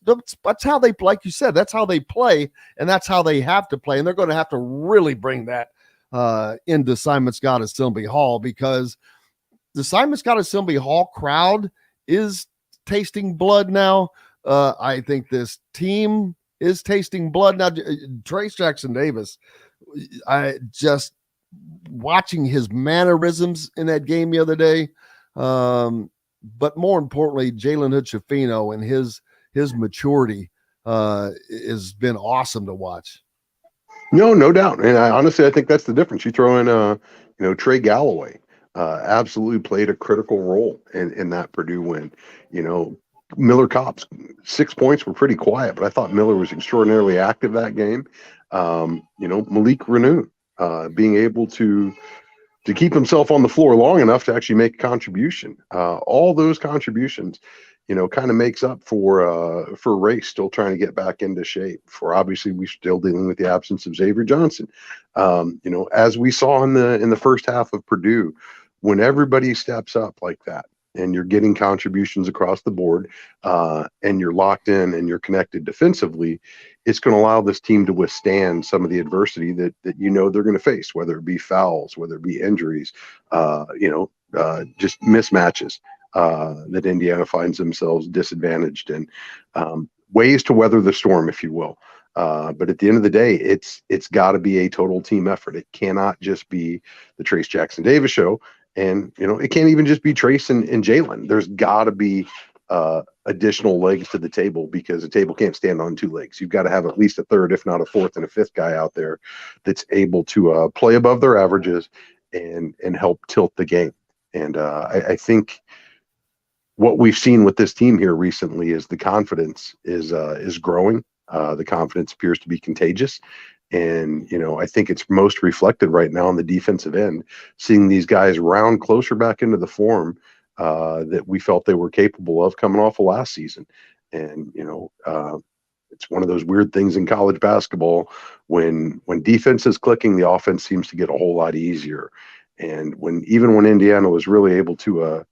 how they, like you said, that's how they play, and that's how they have to play. And they're going to have to really bring that into Simon Scott-Assembly Hall, because the Simon Scott-Assembly Hall crowd is tasting blood now. I think this team is tasting blood now. Trace Jackson Davis, I just watching his mannerisms in that game the other day. But more importantly, Jalen Hood-Schifino and his maturity has been awesome to watch. No doubt. And honestly, I think that's the difference. You throw in, Trey Galloway absolutely played a critical role in that Purdue win. Miller Kopp's 6 points were pretty quiet, but I thought Miller was extraordinarily active that game. Malik Renew being able to keep himself on the floor long enough to actually make a contribution. All those contributions, kind of makes up for Ray still trying to get back into shape. For obviously we're still dealing with the absence of Xavier Johnson. As we saw in the first half of Purdue, when everybody steps up like that and you're getting contributions across the board, and you're locked in and you're connected defensively, it's going to allow this team to withstand some of the adversity that they're going to face, whether it be fouls, whether it be injuries, just mismatches that Indiana finds themselves disadvantaged in. Ways to weather the storm, if you will. But at the end of the day, it's got to be a total team effort. It cannot just be the Trace Jackson Davis show. And, it can't even just be Trace and Jalen. There's got to be additional legs to the table, because the table can't stand on two legs. You've got to have at least a third, if not a fourth and a fifth guy out there that's able to play above their averages and help tilt the game. And I think what we've seen with this team here recently is the confidence is growing. The confidence appears to be contagious. And, I think it's most reflected right now on the defensive end, seeing these guys round closer back into the form that we felt they were capable of coming off of last season. And, it's one of those weird things in college basketball. When defense is clicking, the offense seems to get a whole lot easier. And when Indiana was really able to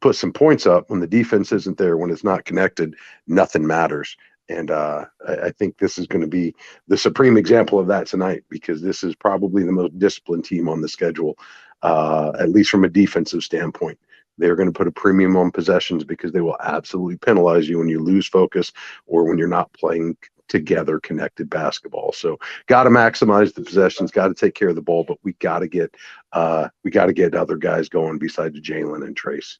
put some points up, when the defense isn't there, when it's not connected, nothing matters. And I think this is going to be the supreme example of that tonight, because this is probably the most disciplined team on the schedule, at least from a defensive standpoint. They're going to put a premium on possessions, because they will absolutely penalize you when you lose focus or when you're not playing together connected basketball. So got to maximize the possessions, got to take care of the ball, but we got to get other guys going besides Jalen and Trace.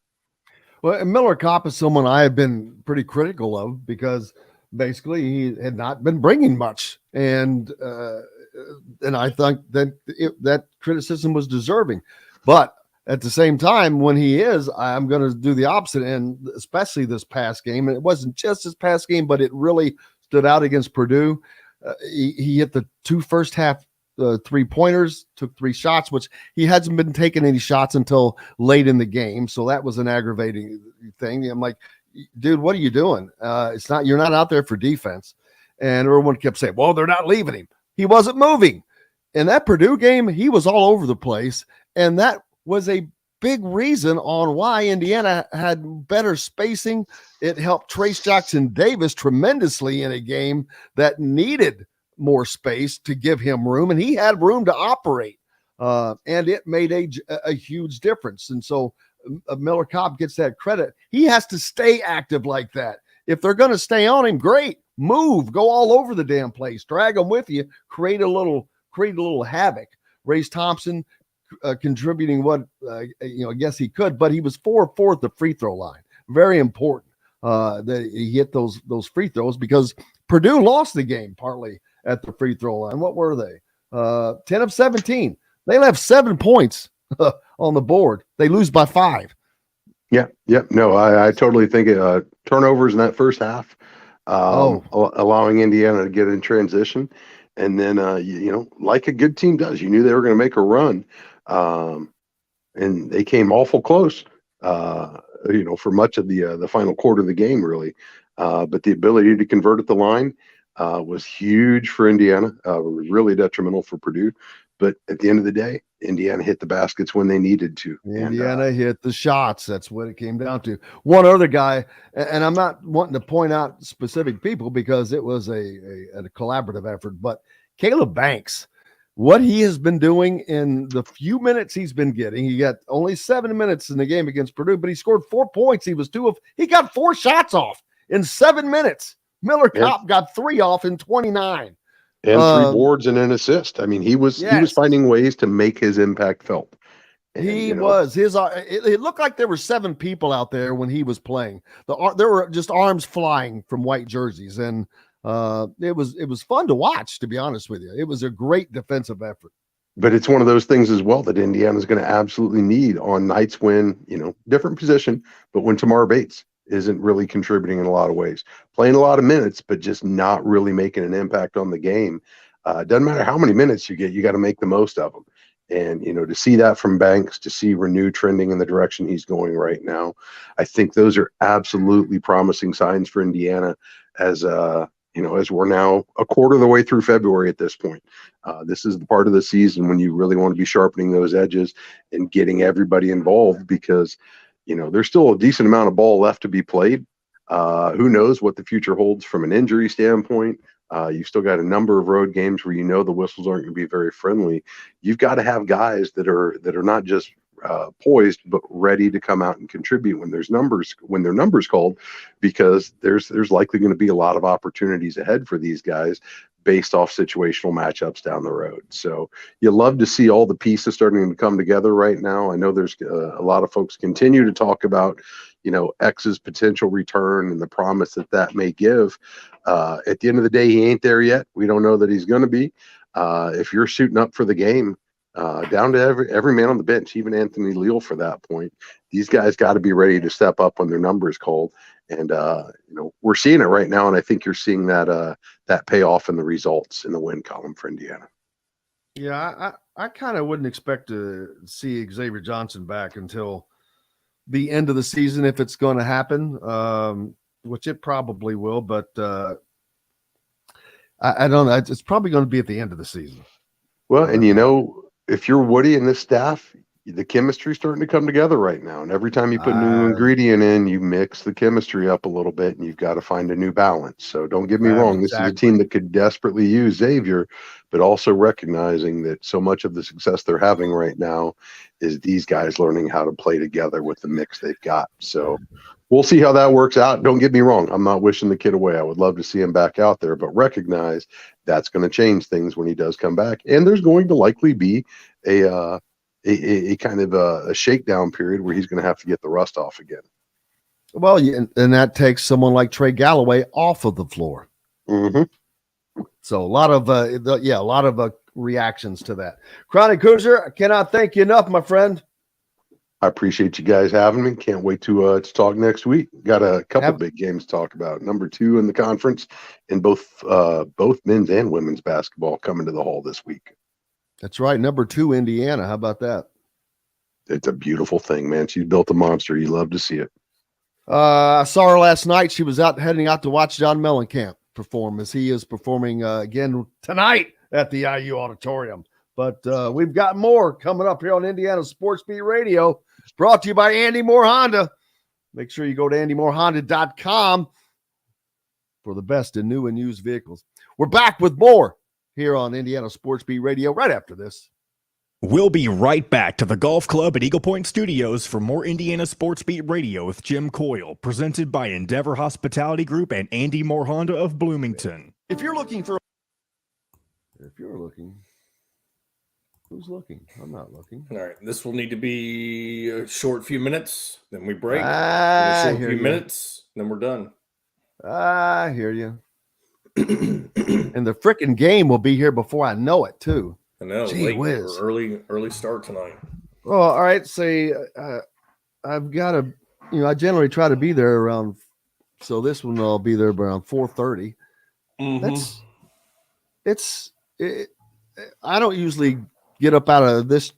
Well, Miller Kopp is someone I have been pretty critical of, because basically he had not been bringing much. And and I think that that criticism was deserving. But at the same time, when he is, I'm going to do the opposite, and especially this past game. And it wasn't just this past game, but it really stood out against Purdue. He hit the 2 first half 3-pointers, took 3 shots, which he hasn't been taking any shots until late in the game. So that was an aggravating thing. I'm like, dude, what are you doing? You're not out there for defense. And everyone kept saying, well, they're not leaving him. He wasn't moving. In that Purdue game, he was all over the place. And that was a big reason on why Indiana had better spacing. It helped Trace Jackson-Davis tremendously in a game that needed more space to give him room, and he had room to operate. And it made a huge difference. And so Miller Kopp gets that credit. He has to stay active like that. If they're going to stay on him, great. Move, go all over the damn place, drag them with you, create a little havoc. Race Thompson contributing what I guess he could, but he was 4-4 at the free throw line. Very important that he hit those free throws, because Purdue lost the game partly at the free throw line. What were they? 10 of 17. They left 7 points on the board. They lose by 5. Yeah. No, I totally think turnovers in that first half, allowing Indiana to get in transition. And then, like a good team does, you knew they were going to make a run. And they came awful close, for much of the final quarter of the game, really. But the ability to convert at the line was huge for Indiana. It was really detrimental for Purdue. But at the end of the day, Indiana hit the baskets when they needed to. Indiana hit the shots. That's what it came down to. One other guy, and I'm not wanting to point out specific people because it was a collaborative effort, but Caleb Banks, what he has been doing in the few minutes he's been getting, he got only 7 minutes in the game against Purdue, but he scored 4 points. He got 4 shots off in 7 minutes. Miller Kopp got 3 off in 29. And 3 boards and an assist. I mean, he was finding ways to make his impact felt. And, it looked like there were 7 people out there when he was playing. There were just arms flying from white jerseys, and it was fun to watch, to be honest with you. It was a great defensive effort. But it's one of those things as well that Indiana's going to absolutely need on nights when, different position, but when Tamar Bates isn't really contributing in a lot of ways, playing a lot of minutes, but just not really making an impact on the game. Doesn't matter how many minutes you get, you got to make the most of them. And, to see that from Banks, to see Renew trending in the direction he's going right now, I think those are absolutely promising signs for Indiana as we're now a quarter of the way through February at this point. This is the part of the season when you really want to be sharpening those edges and getting everybody involved, because there's still a decent amount of ball left to be played. Who knows what the future holds from an injury standpoint. You've still got a number of road games where the whistles aren't going to be very friendly. You've got to have guys that are not just poised but ready to come out and contribute when their numbers called, because there's likely going to be a lot of opportunities ahead for these guys based off situational matchups down the road. So you love to see all the pieces starting to come together right now. I know there's a lot of folks continue to talk about, X's potential return and the promise that may give. At the end of the day, he ain't there yet. We don't know that he's going to be. If you're suiting up for the game, down to every man on the bench, even Anthony Leal for that point, these guys got to be ready to step up when their number is called. And, we're seeing it right now. And I think you're seeing that payoff in the results in the win column for Indiana. Yeah, I kind of wouldn't expect to see Xavier Johnson back until the end of the season, if it's going to happen, which it probably will. But I don't know. It's probably going to be at the end of the season. Well, and if you're Woody and this staff, the chemistry's starting to come together right now. And every time you put a new ingredient in, you mix the chemistry up a little bit, and you've got to find a new balance. So don't get me wrong. This is a team that could desperately use Xavier, but also recognizing that so much of the success they're having right now is these guys learning how to play together with the mix they've got. So we'll see how that works out. Don't get me wrong. I'm not wishing the kid away. I would love to see him back out there, but recognize that's going to change things when he does come back. And there's going to likely be a kind of a shakedown period where he's going to have to get the rust off again. Well, and that takes someone like Trey Galloway off of the floor. Mm-hmm. So a lot of reactions to that. Chronic Hoosier, I cannot thank you enough, my friend. I appreciate you guys having me. Can't wait to talk next week. Got a couple big games to talk about. Number 2 in the conference, and both men's and women's basketball coming to the Hall this week. That's right. Number 2, Indiana. How about that? It's a beautiful thing, man. She's built a monster. You love to see it. I saw her last night. She was heading out to watch John Mellencamp perform, as he is performing again tonight at the IU Auditorium. But we've got more coming up here on Indiana Sports Beat Radio. Brought to you by Andy Moore Honda. Make sure you go to andymorehonda.com for the best in new and used vehicles. We're back with more here on Indiana Sports Beat Radio right after this. We'll be right back to the Golf Club at Eagle Point Studios for more Indiana Sports Beat Radio with Jim Coyle, presented by Endeavor Hospitality Group and Andy Moore Honda of Bloomington. If you're looking, who's looking? I'm not looking. All right, this will need to be a short few minutes. Then we break. I A short hear few you. minutes. Then we're done. I hear you. And the freaking game will be here before I know it, too. I know. Gee Late whiz. or early start tonight. Well, all right. Say I've got to, I generally try to be there around. So this one I'll be there around 4:30. I don't usually get up out of this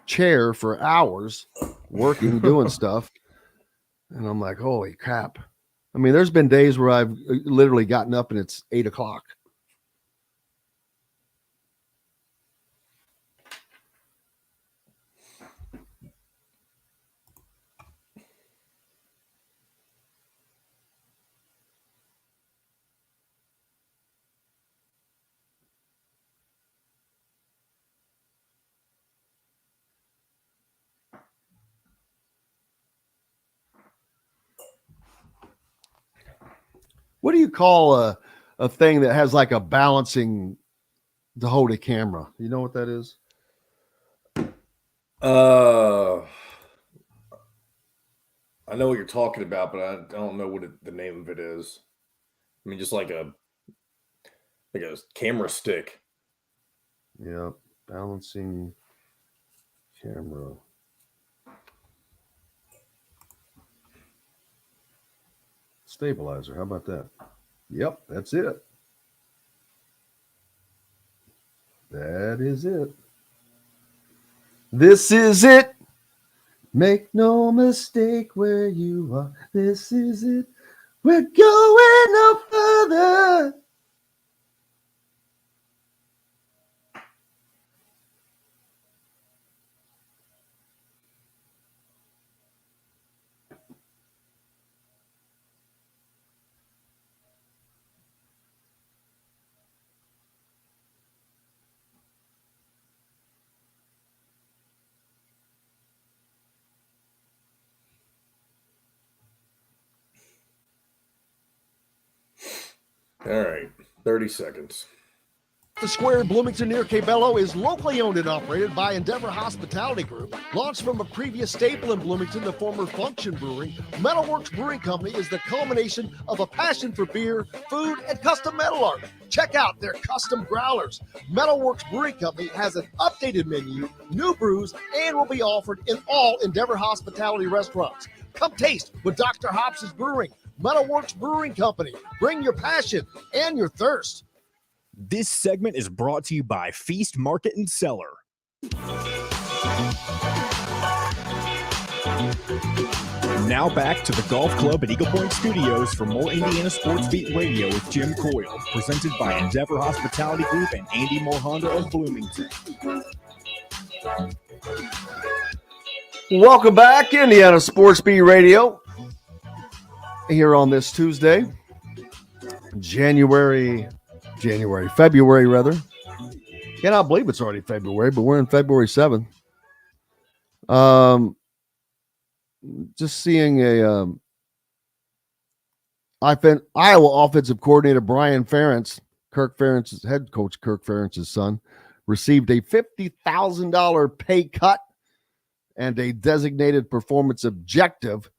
chair for hours working, doing stuff. And I'm like, holy crap. I mean, there's been days where I've literally gotten up and it's 8:00. What do you call a thing that has like a balancing to hold a camera? You know what that is? I know what you're talking about, but I don't know what the name of it is. I mean, just like a camera stick. Yeah, balancing camera. Stabilizer. How about that? Yep, that's it. That is it. This is it. Make no mistake where you are. This is it. We're going no further. All right, 30 seconds. The Square in Bloomington near Cabello is locally owned and operated by Endeavor Hospitality Group. Launched from a previous staple in Bloomington, the former Function Brewing, Metalworks Brewing Company is the culmination of a passion for beer, food, and custom metal art. Check out their custom growlers. Metalworks Brewing Company has an updated menu, new brews, and will be offered in all Endeavor Hospitality restaurants. Come taste what Dr. Hops is brewing. Metalworks Brewing Company. Bring your passion and your thirst. This segment is brought to you by Feast Market and Cellar. Now back to the Golf Club at Eagle Point Studios for more Indiana Sports Beat Radio with Jim Coyle, presented by Endeavor Hospitality Group and Andy Moore Honda of Bloomington. Welcome back, Indiana Sports Beat Radio. Here on this Tuesday, February rather. Cannot believe it's already February, but we're in February 7th. Just seeing Iowa offensive coordinator Brian Ferentz, Kirk Ferentz's head coach, Kirk Ferentz's son, received a $50,000 pay cut and a designated performance objective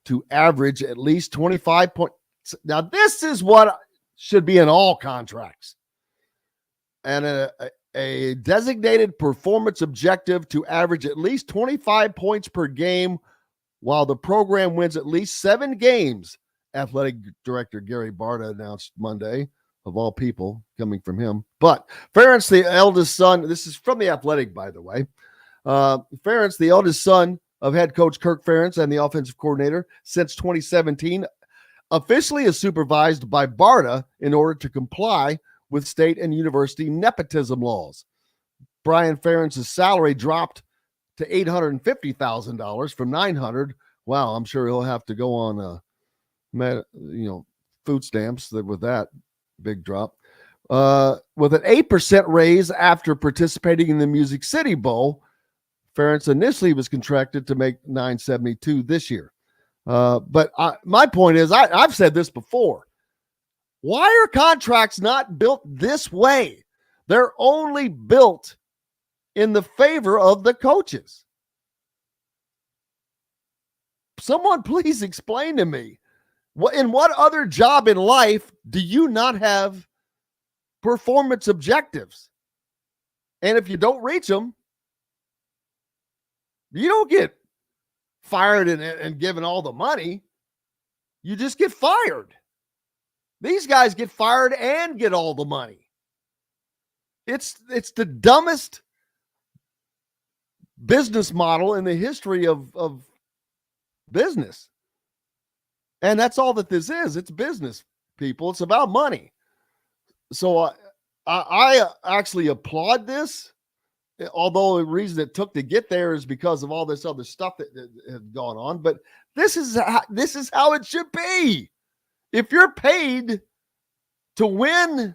to average at least 25 points. Now, this is what should be in all contracts. And a designated performance objective to average at least 25 points per game while the program wins at least 7 games, athletic director Gary Barta announced Monday, of all people coming from him. But Ferentz, the eldest son, this is from The Athletic, by the way. Ferentz, the eldest son of head coach Kirk Ferentz and the offensive coordinator since 2017, officially is supervised by Barta in order to comply with state and university nepotism laws. Brian Ferentz's salary dropped to $850,000 from $900,000. Wow, I'm sure he'll have to go on food stamps with that big drop. With an 8% raise after participating in the Music City Bowl, Ferentz initially was contracted to make $972,000 this year. But my point is, I've said this before. Why are contracts not built this way? They're only built in the favor of the coaches. Someone please explain to me, in what other job in life do you not have performance objectives? And if you don't reach them, you don't get fired and given all the money. You just get fired. These guys get fired and get all the money. It's the dumbest business model in the history of business. And that's all that this is. It's business, people. It's about money. So I actually applaud this, although the reason it took to get there is because of all this other stuff that has gone on. But this is how it should be. If you're paid to win,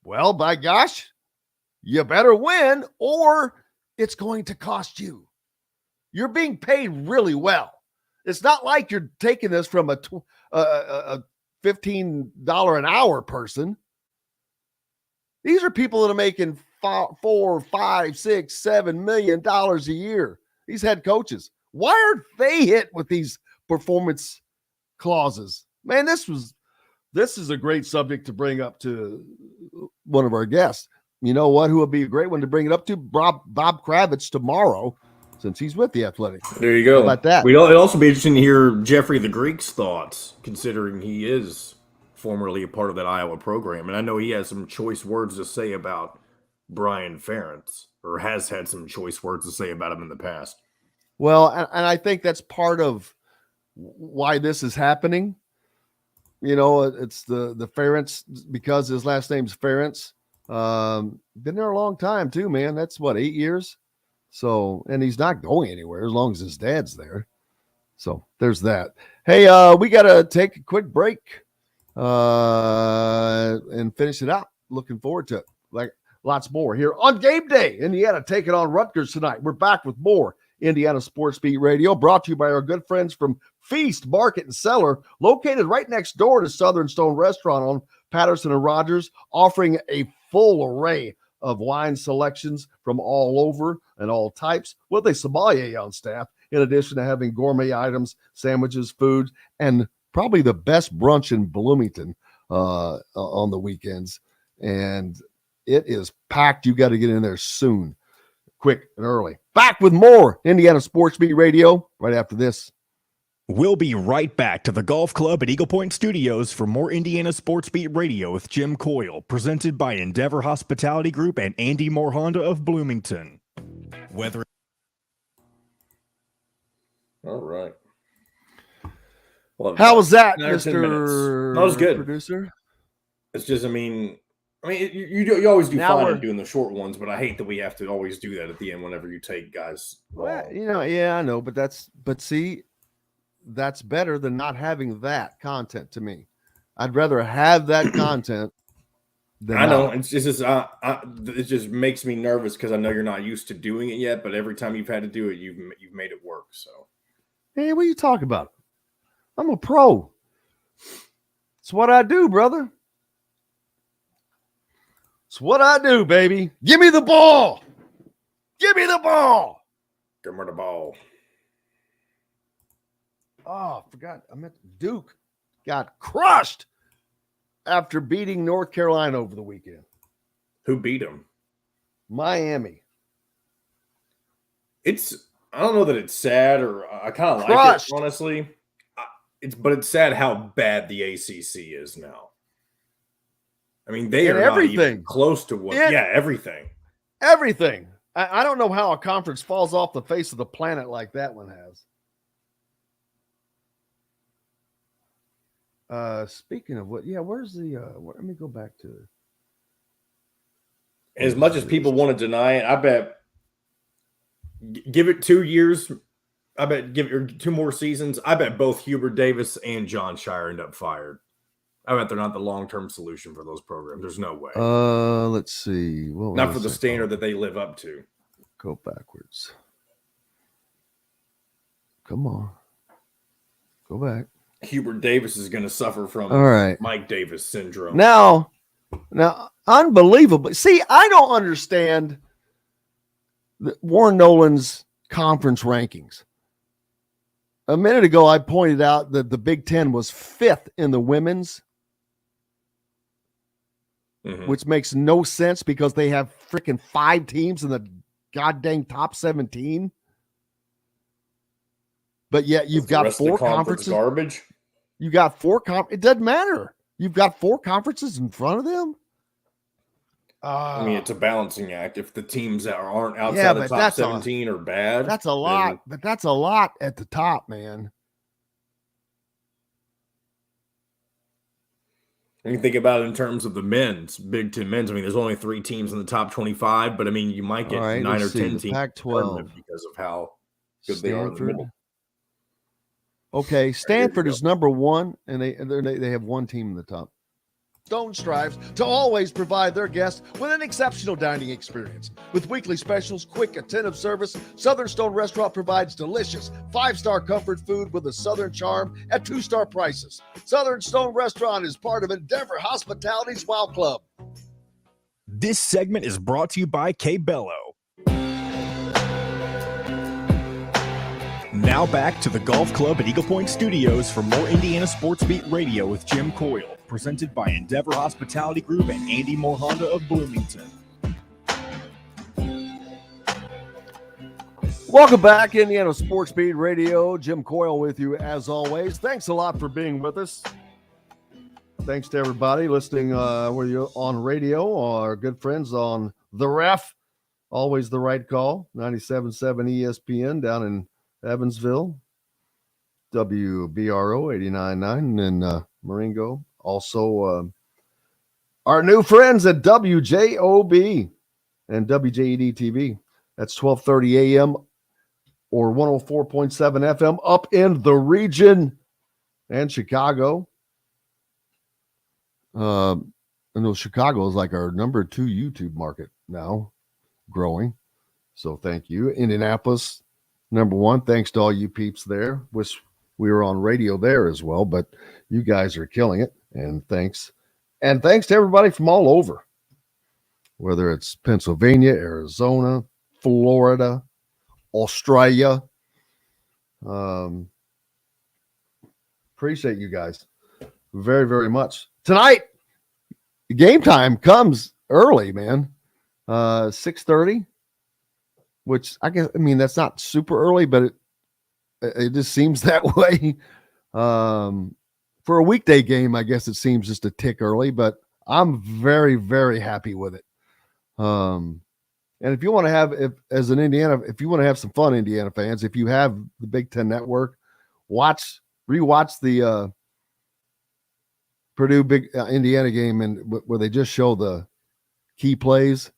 well, by gosh, you better win or it's going to cost you. You're being paid really well. It's not like you're taking this from a $15 an hour person. These are people that are making $4, $5, $6, $7 million a year. These head coaches. Why are they hit with these performance clauses? Man, this is a great subject to bring up to one of our guests. You know what? Who would be a great one to bring it up to? Bob Kravitz tomorrow, since he's with the Athletic. There you go. How about that? It'd also be interesting to hear Jeffrey the Greek's thoughts, considering he is formerly a part of that Iowa program. And I know he has some choice words to say about Brian Ferentz, or has had some choice words to say about him in the past. Well, and I think that's part of why this is happening. You know, it's the Ferentz, because his last name's Ferentz. Been there a long time too, man. That's 8 years. So, and he's not going anywhere as long as his dad's there. So there's that. Hey, we got to take a quick break and finish it out. Looking forward to it. Like lots more here on Game Day. Indiana taking on Rutgers tonight. We're back with more Indiana Sports Beat Radio, brought to you by our good friends from Feast Market and Cellar, located right next door to Southern Stone Restaurant on Patterson and Rogers, offering a full array of wine selections from all over and all types, with a sommelier on staff, in addition to having gourmet items, sandwiches, food, and probably the best brunch in Bloomington on the weekends. And it is packed. You got to get in there soon, quick and early. Back with more Indiana Sports Beat Radio right after this. We'll be right back to the Golf Club at Eagle Point Studios for more Indiana Sports Beat Radio with Jim Coyle, presented by Endeavor Hospitality Group and Andy Moore Honda of Bloomington. Whether All right. Well, how was that, 9 or 10 minutes. Mr. That was good. Producer? It's just, you always do Now fine we're in doing the short ones, but I hate that we have to always do that at the end whenever you take guys. Well, I know, but see, that's better than not having that content to me. I'd rather have that content than I know. not. It's just it just makes me nervous because I know you're not used to doing it yet, but every time you've had to do it, you've made it work. So, Hey, what are you talking about? I'm a pro. It's what I do, brother. It's what I do, baby. Give me the ball. Give me the ball. give me the ball. Oh, I forgot. I meant Duke got crushed after beating North Carolina over the weekend. Who beat them? Miami. I don't know that it's sad, or I kind of like it, honestly. It's sad how bad the ACC is now. I mean, they are not even close to what. Yeah, everything. Everything. I don't know how a conference falls off the face of the planet like that one has. Speaking of what, where's the? Let me go back to it. As much as people want to deny it, I bet give it 2 years. I bet give it 2 more seasons. I bet both Hubert Davis and John Shire end up fired. I bet they're not the long-term solution for those programs. There's no way. Let's see. Not for the standard that they live up to. Go backwards. Come on. Go back. Hubert Davis is going to suffer from Mike Davis syndrome. Now, unbelievable. See, I don't understand Warren Nolan's conference rankings. A minute ago, I pointed out that the Big Ten was 5th in the women's, which makes no sense because they have freaking 5 teams in the goddamn top 17. But yet you've got 4 conferences. Garbage. You got 4 It doesn't matter. You've got 4 conferences in front of them. I mean, it's a balancing act. If the teams that aren't outside the top 17 are bad, that's a lot. But that's a lot at the top, man. You can think about it in terms of the men's, Big Ten men's. I mean, there's only 3 teams in the top 25, but I mean, you might get 9 or 10 teams Pac-12 because of how good they are in the middle. Okay, Stanford is number 1, and they have 1 team in the top. Stone strives to always provide their guests with an exceptional dining experience. With weekly specials, quick, attentive service, Southern Stone Restaurant provides delicious 5-star comfort food with a Southern charm at 2-star prices. Southern Stone Restaurant is part of Endeavor Hospitality's Wow Club. This segment is brought to you by K-Bello. Now back to the Golf Club at Eagle Point Studios for more Indiana Sports Beat Radio with Jim Coyle, presented by Endeavor Hospitality Group and Andy Moore Honda of Bloomington. Welcome back, Indiana Sports Beat Radio. Jim Coyle with you as always. Thanks a lot for being with us. Thanks to everybody listening, whether you're on radio or our good friends on The Ref. Always the right call. 97.7 ESPN down in Evansville, WBRO 89.9 in Marengo. Also, our new friends at WJOB and WJED TV. That's 12:30 a.m. or 104.7 FM up in the region and Chicago. I know Chicago is like our number 2 YouTube market now, growing. So thank you. Indianapolis, number 1, thanks to all you peeps there. Wish we were on radio there as well, but you guys are killing it. And thanks. And thanks to everybody from all over, whether it's Pennsylvania, Arizona, Florida, Australia. Appreciate you guys very, very much. Tonight, game time comes early, man. 6:30. Which that's not super early, but it just seems that way. For a weekday game, I guess it seems just a tick early, but I'm very, very happy with it. And if you want to have, if you want to have some fun, Indiana fans, if you have the Big Ten Network, rewatch the Purdue Indiana game, and where they just show the key plays.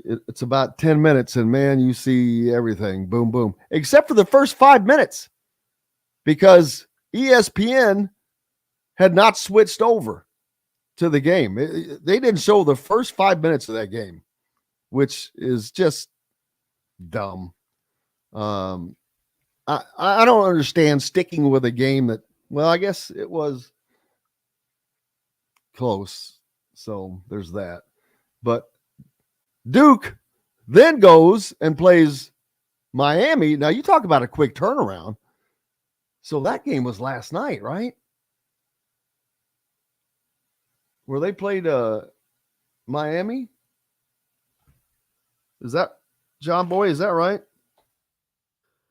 It's about 10 minutes, and man, you see everything. Boom, boom. Except for the first 5 minutes, because ESPN had not switched over to the game. They didn't show the first 5 minutes of that game, which is just dumb. I don't understand sticking with a game that, well, I guess it was close. So there's that. But Duke then goes and plays Miami. Now, you talk about a quick turnaround. So that game was last night, right? Where they played Miami. Is that John Boy? Is that right?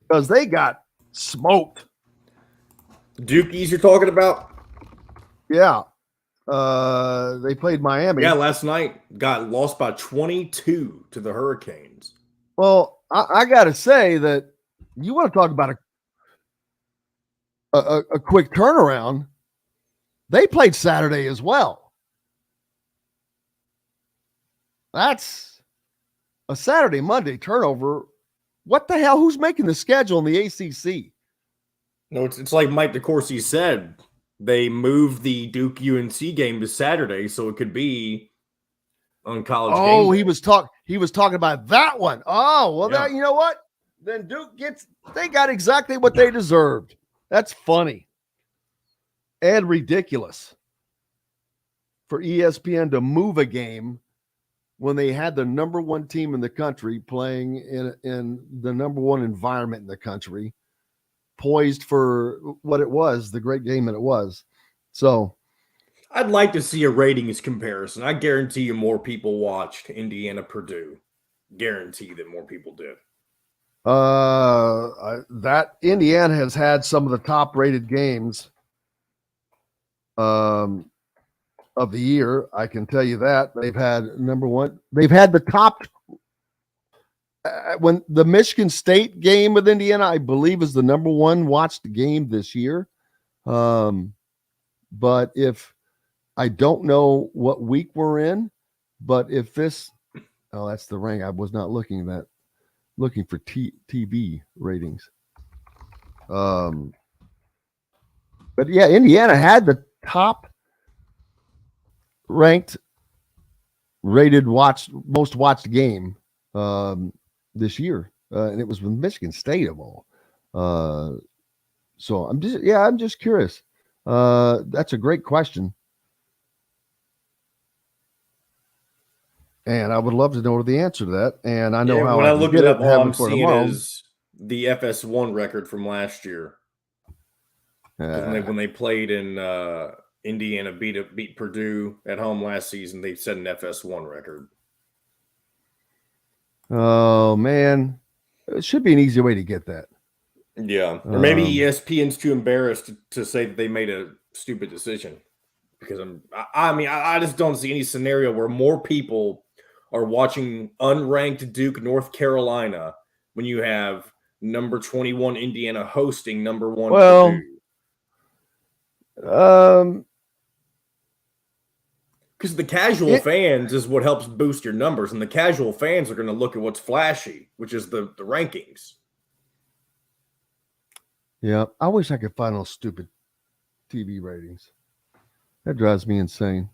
Because they got smoked. Dukies you're talking about? Yeah. They played Miami. Yeah, last night got lost by 22 to the Hurricanes. Well, I got to say that you want to talk about a quick turnaround. They played Saturday as well. That's a Saturday, Monday turnover. What the hell? Who's making the schedule in the ACC? No, it's like Mike DeCourcy said. They moved the Duke UNC game to Saturday, so it could be on college. Oh, game he was talking about that one. Oh, well, Yeah. you know what? Then Duke they got exactly what they deserved. That's funny and ridiculous for ESPN to move a game when they had the number one team in the country playing in the number one environment in the country, poised for what it was, the great game that it was. So I'd like to see a ratings comparison. I guarantee you more people watched Indiana Purdue. Guarantee that more people did. That Indiana has had some of the top rated games of the year. I can tell you that they've had number one. They've had the top when the Michigan State game with Indiana, I believe, is the number one watched game this year. But if I don't know what week we're in, but if this, that's the rank. I was not looking for TV ratings. But yeah, Indiana had the top ranked most watched game this year, and it was with Michigan State of all. So I'm just curious. That's a great question, and I would love to know the answer to that. And I know how when I looked it up, all I'm for seeing tomorrow. is the FS1 record from last year. When they played in Indiana, beat Purdue at home last season, they set an FS1 record. Oh man, it should be an easy way to get that. Yeah, or maybe ESPN's too embarrassed to say that they made a stupid decision, because I just don't see any scenario where more people are watching unranked Duke, North Carolina, when you have number 21 Indiana hosting number 1 Purdue. Because the casual fans is what helps boost your numbers, and the casual fans are going to look at what's flashy, which is the rankings. Yeah, I wish I could find those stupid TV ratings. That drives me insane.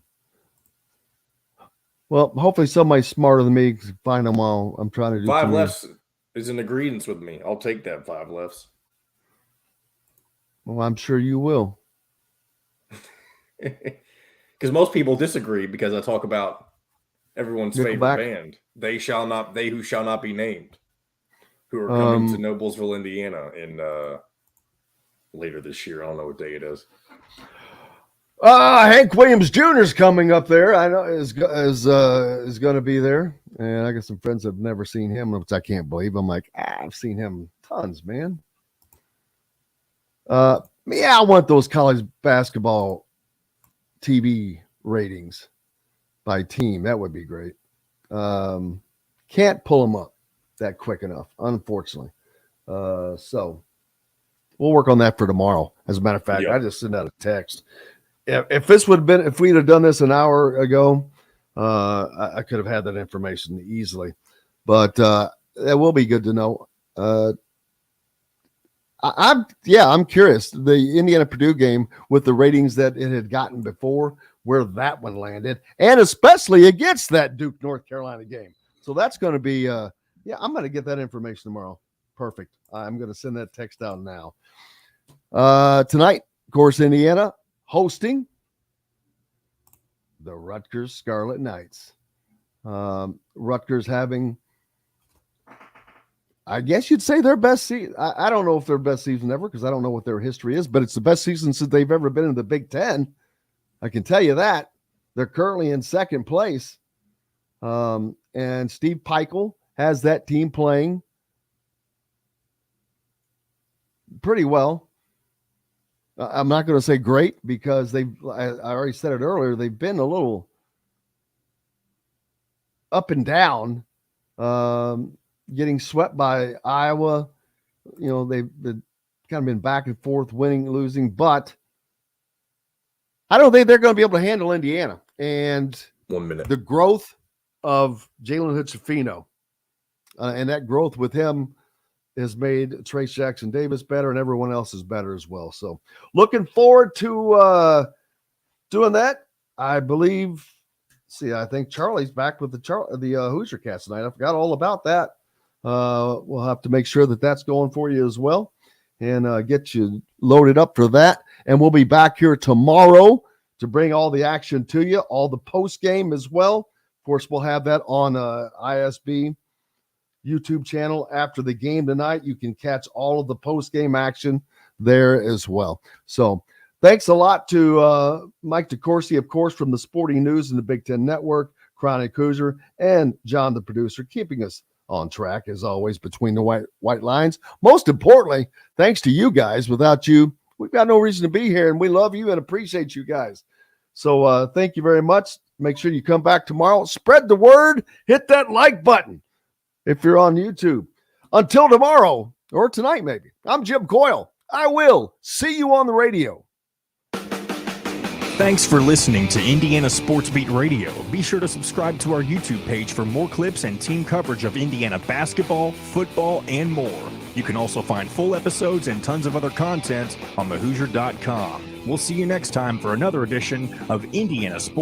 Well, hopefully somebody smarter than me can find them while I'm trying to do 5 lefts is in agreement with me. I'll take that 5 lefts. Well, I'm sure you will. Because most people disagree, because I talk about everyone's favorite band. They who shall not be named, who are coming to Noblesville, Indiana in later this year. I don't know what day it is. Hank Williams Jr. is coming up there. I know is going to be there, and I got some friends that have never seen him, which I can't believe. I'm like, I've seen him tons, man. I want those college basketball TV ratings by team. That would be great. Can't pull them up that quick enough, unfortunately. So we'll work on that for tomorrow. As a matter of fact, I just sent out a text. If we'd have done this an hour ago, I could have had that information easily. But that will be good to know. I'm curious. The Indiana Purdue game, with the ratings that it had gotten before, where that one landed, and especially against that Duke North Carolina game. So that's going to be I'm going to get that information tomorrow. Perfect. I'm going to send that text out now. Tonight, of course, Indiana hosting the Rutgers Scarlet Knights. Rutgers having, I guess you'd say, their best season. I don't know if their best season ever, because I don't know what their history is, but it's the best season since they've ever been in the Big Ten. I can tell you that. They're currently in second place. And Steve Peichel has that team playing pretty well. I'm not going to say great because I already said it earlier, they've been a little up and down, getting swept by Iowa. They've kind of been back and forth, winning, losing, but I don't think they're going to be able to handle Indiana. And 1 minute. The growth of Jalen Hood-Schifino, and that growth with him has made Trace Jackson-Davis better, and everyone else is better as well. So looking forward to doing that. I believe, I think Charlie's back with the Hoosier Cast tonight. I forgot all about that. We'll have to make sure that that's going for you as well and get you loaded up for that. And we'll be back here tomorrow to bring all the action to you, all the post game as well. Of course, we'll have that on ISB YouTube channel after the game tonight. You can catch all of the post game action there as well. So thanks a lot to Mike DeCourcy, of course, from the Sporting News and the Big Ten Network, Chronic Hoosier, and John, the producer, keeping us on track, as always, between the white lines. Most importantly, thanks to you guys. Without you, we've got no reason to be here, and we love you and appreciate you guys. So thank you very much. Make sure you come back tomorrow. Spread the word. Hit that like button if you're on YouTube. Until tomorrow, or tonight maybe, I'm Jim Coyle. I will see you on the radio. Thanks for listening to Indiana Sports Beat Radio. Be sure to subscribe to our YouTube page for more clips and team coverage of Indiana basketball, football, and more. You can also find full episodes and tons of other content on thehoosier.com. We'll see you next time for another edition of Indiana Sports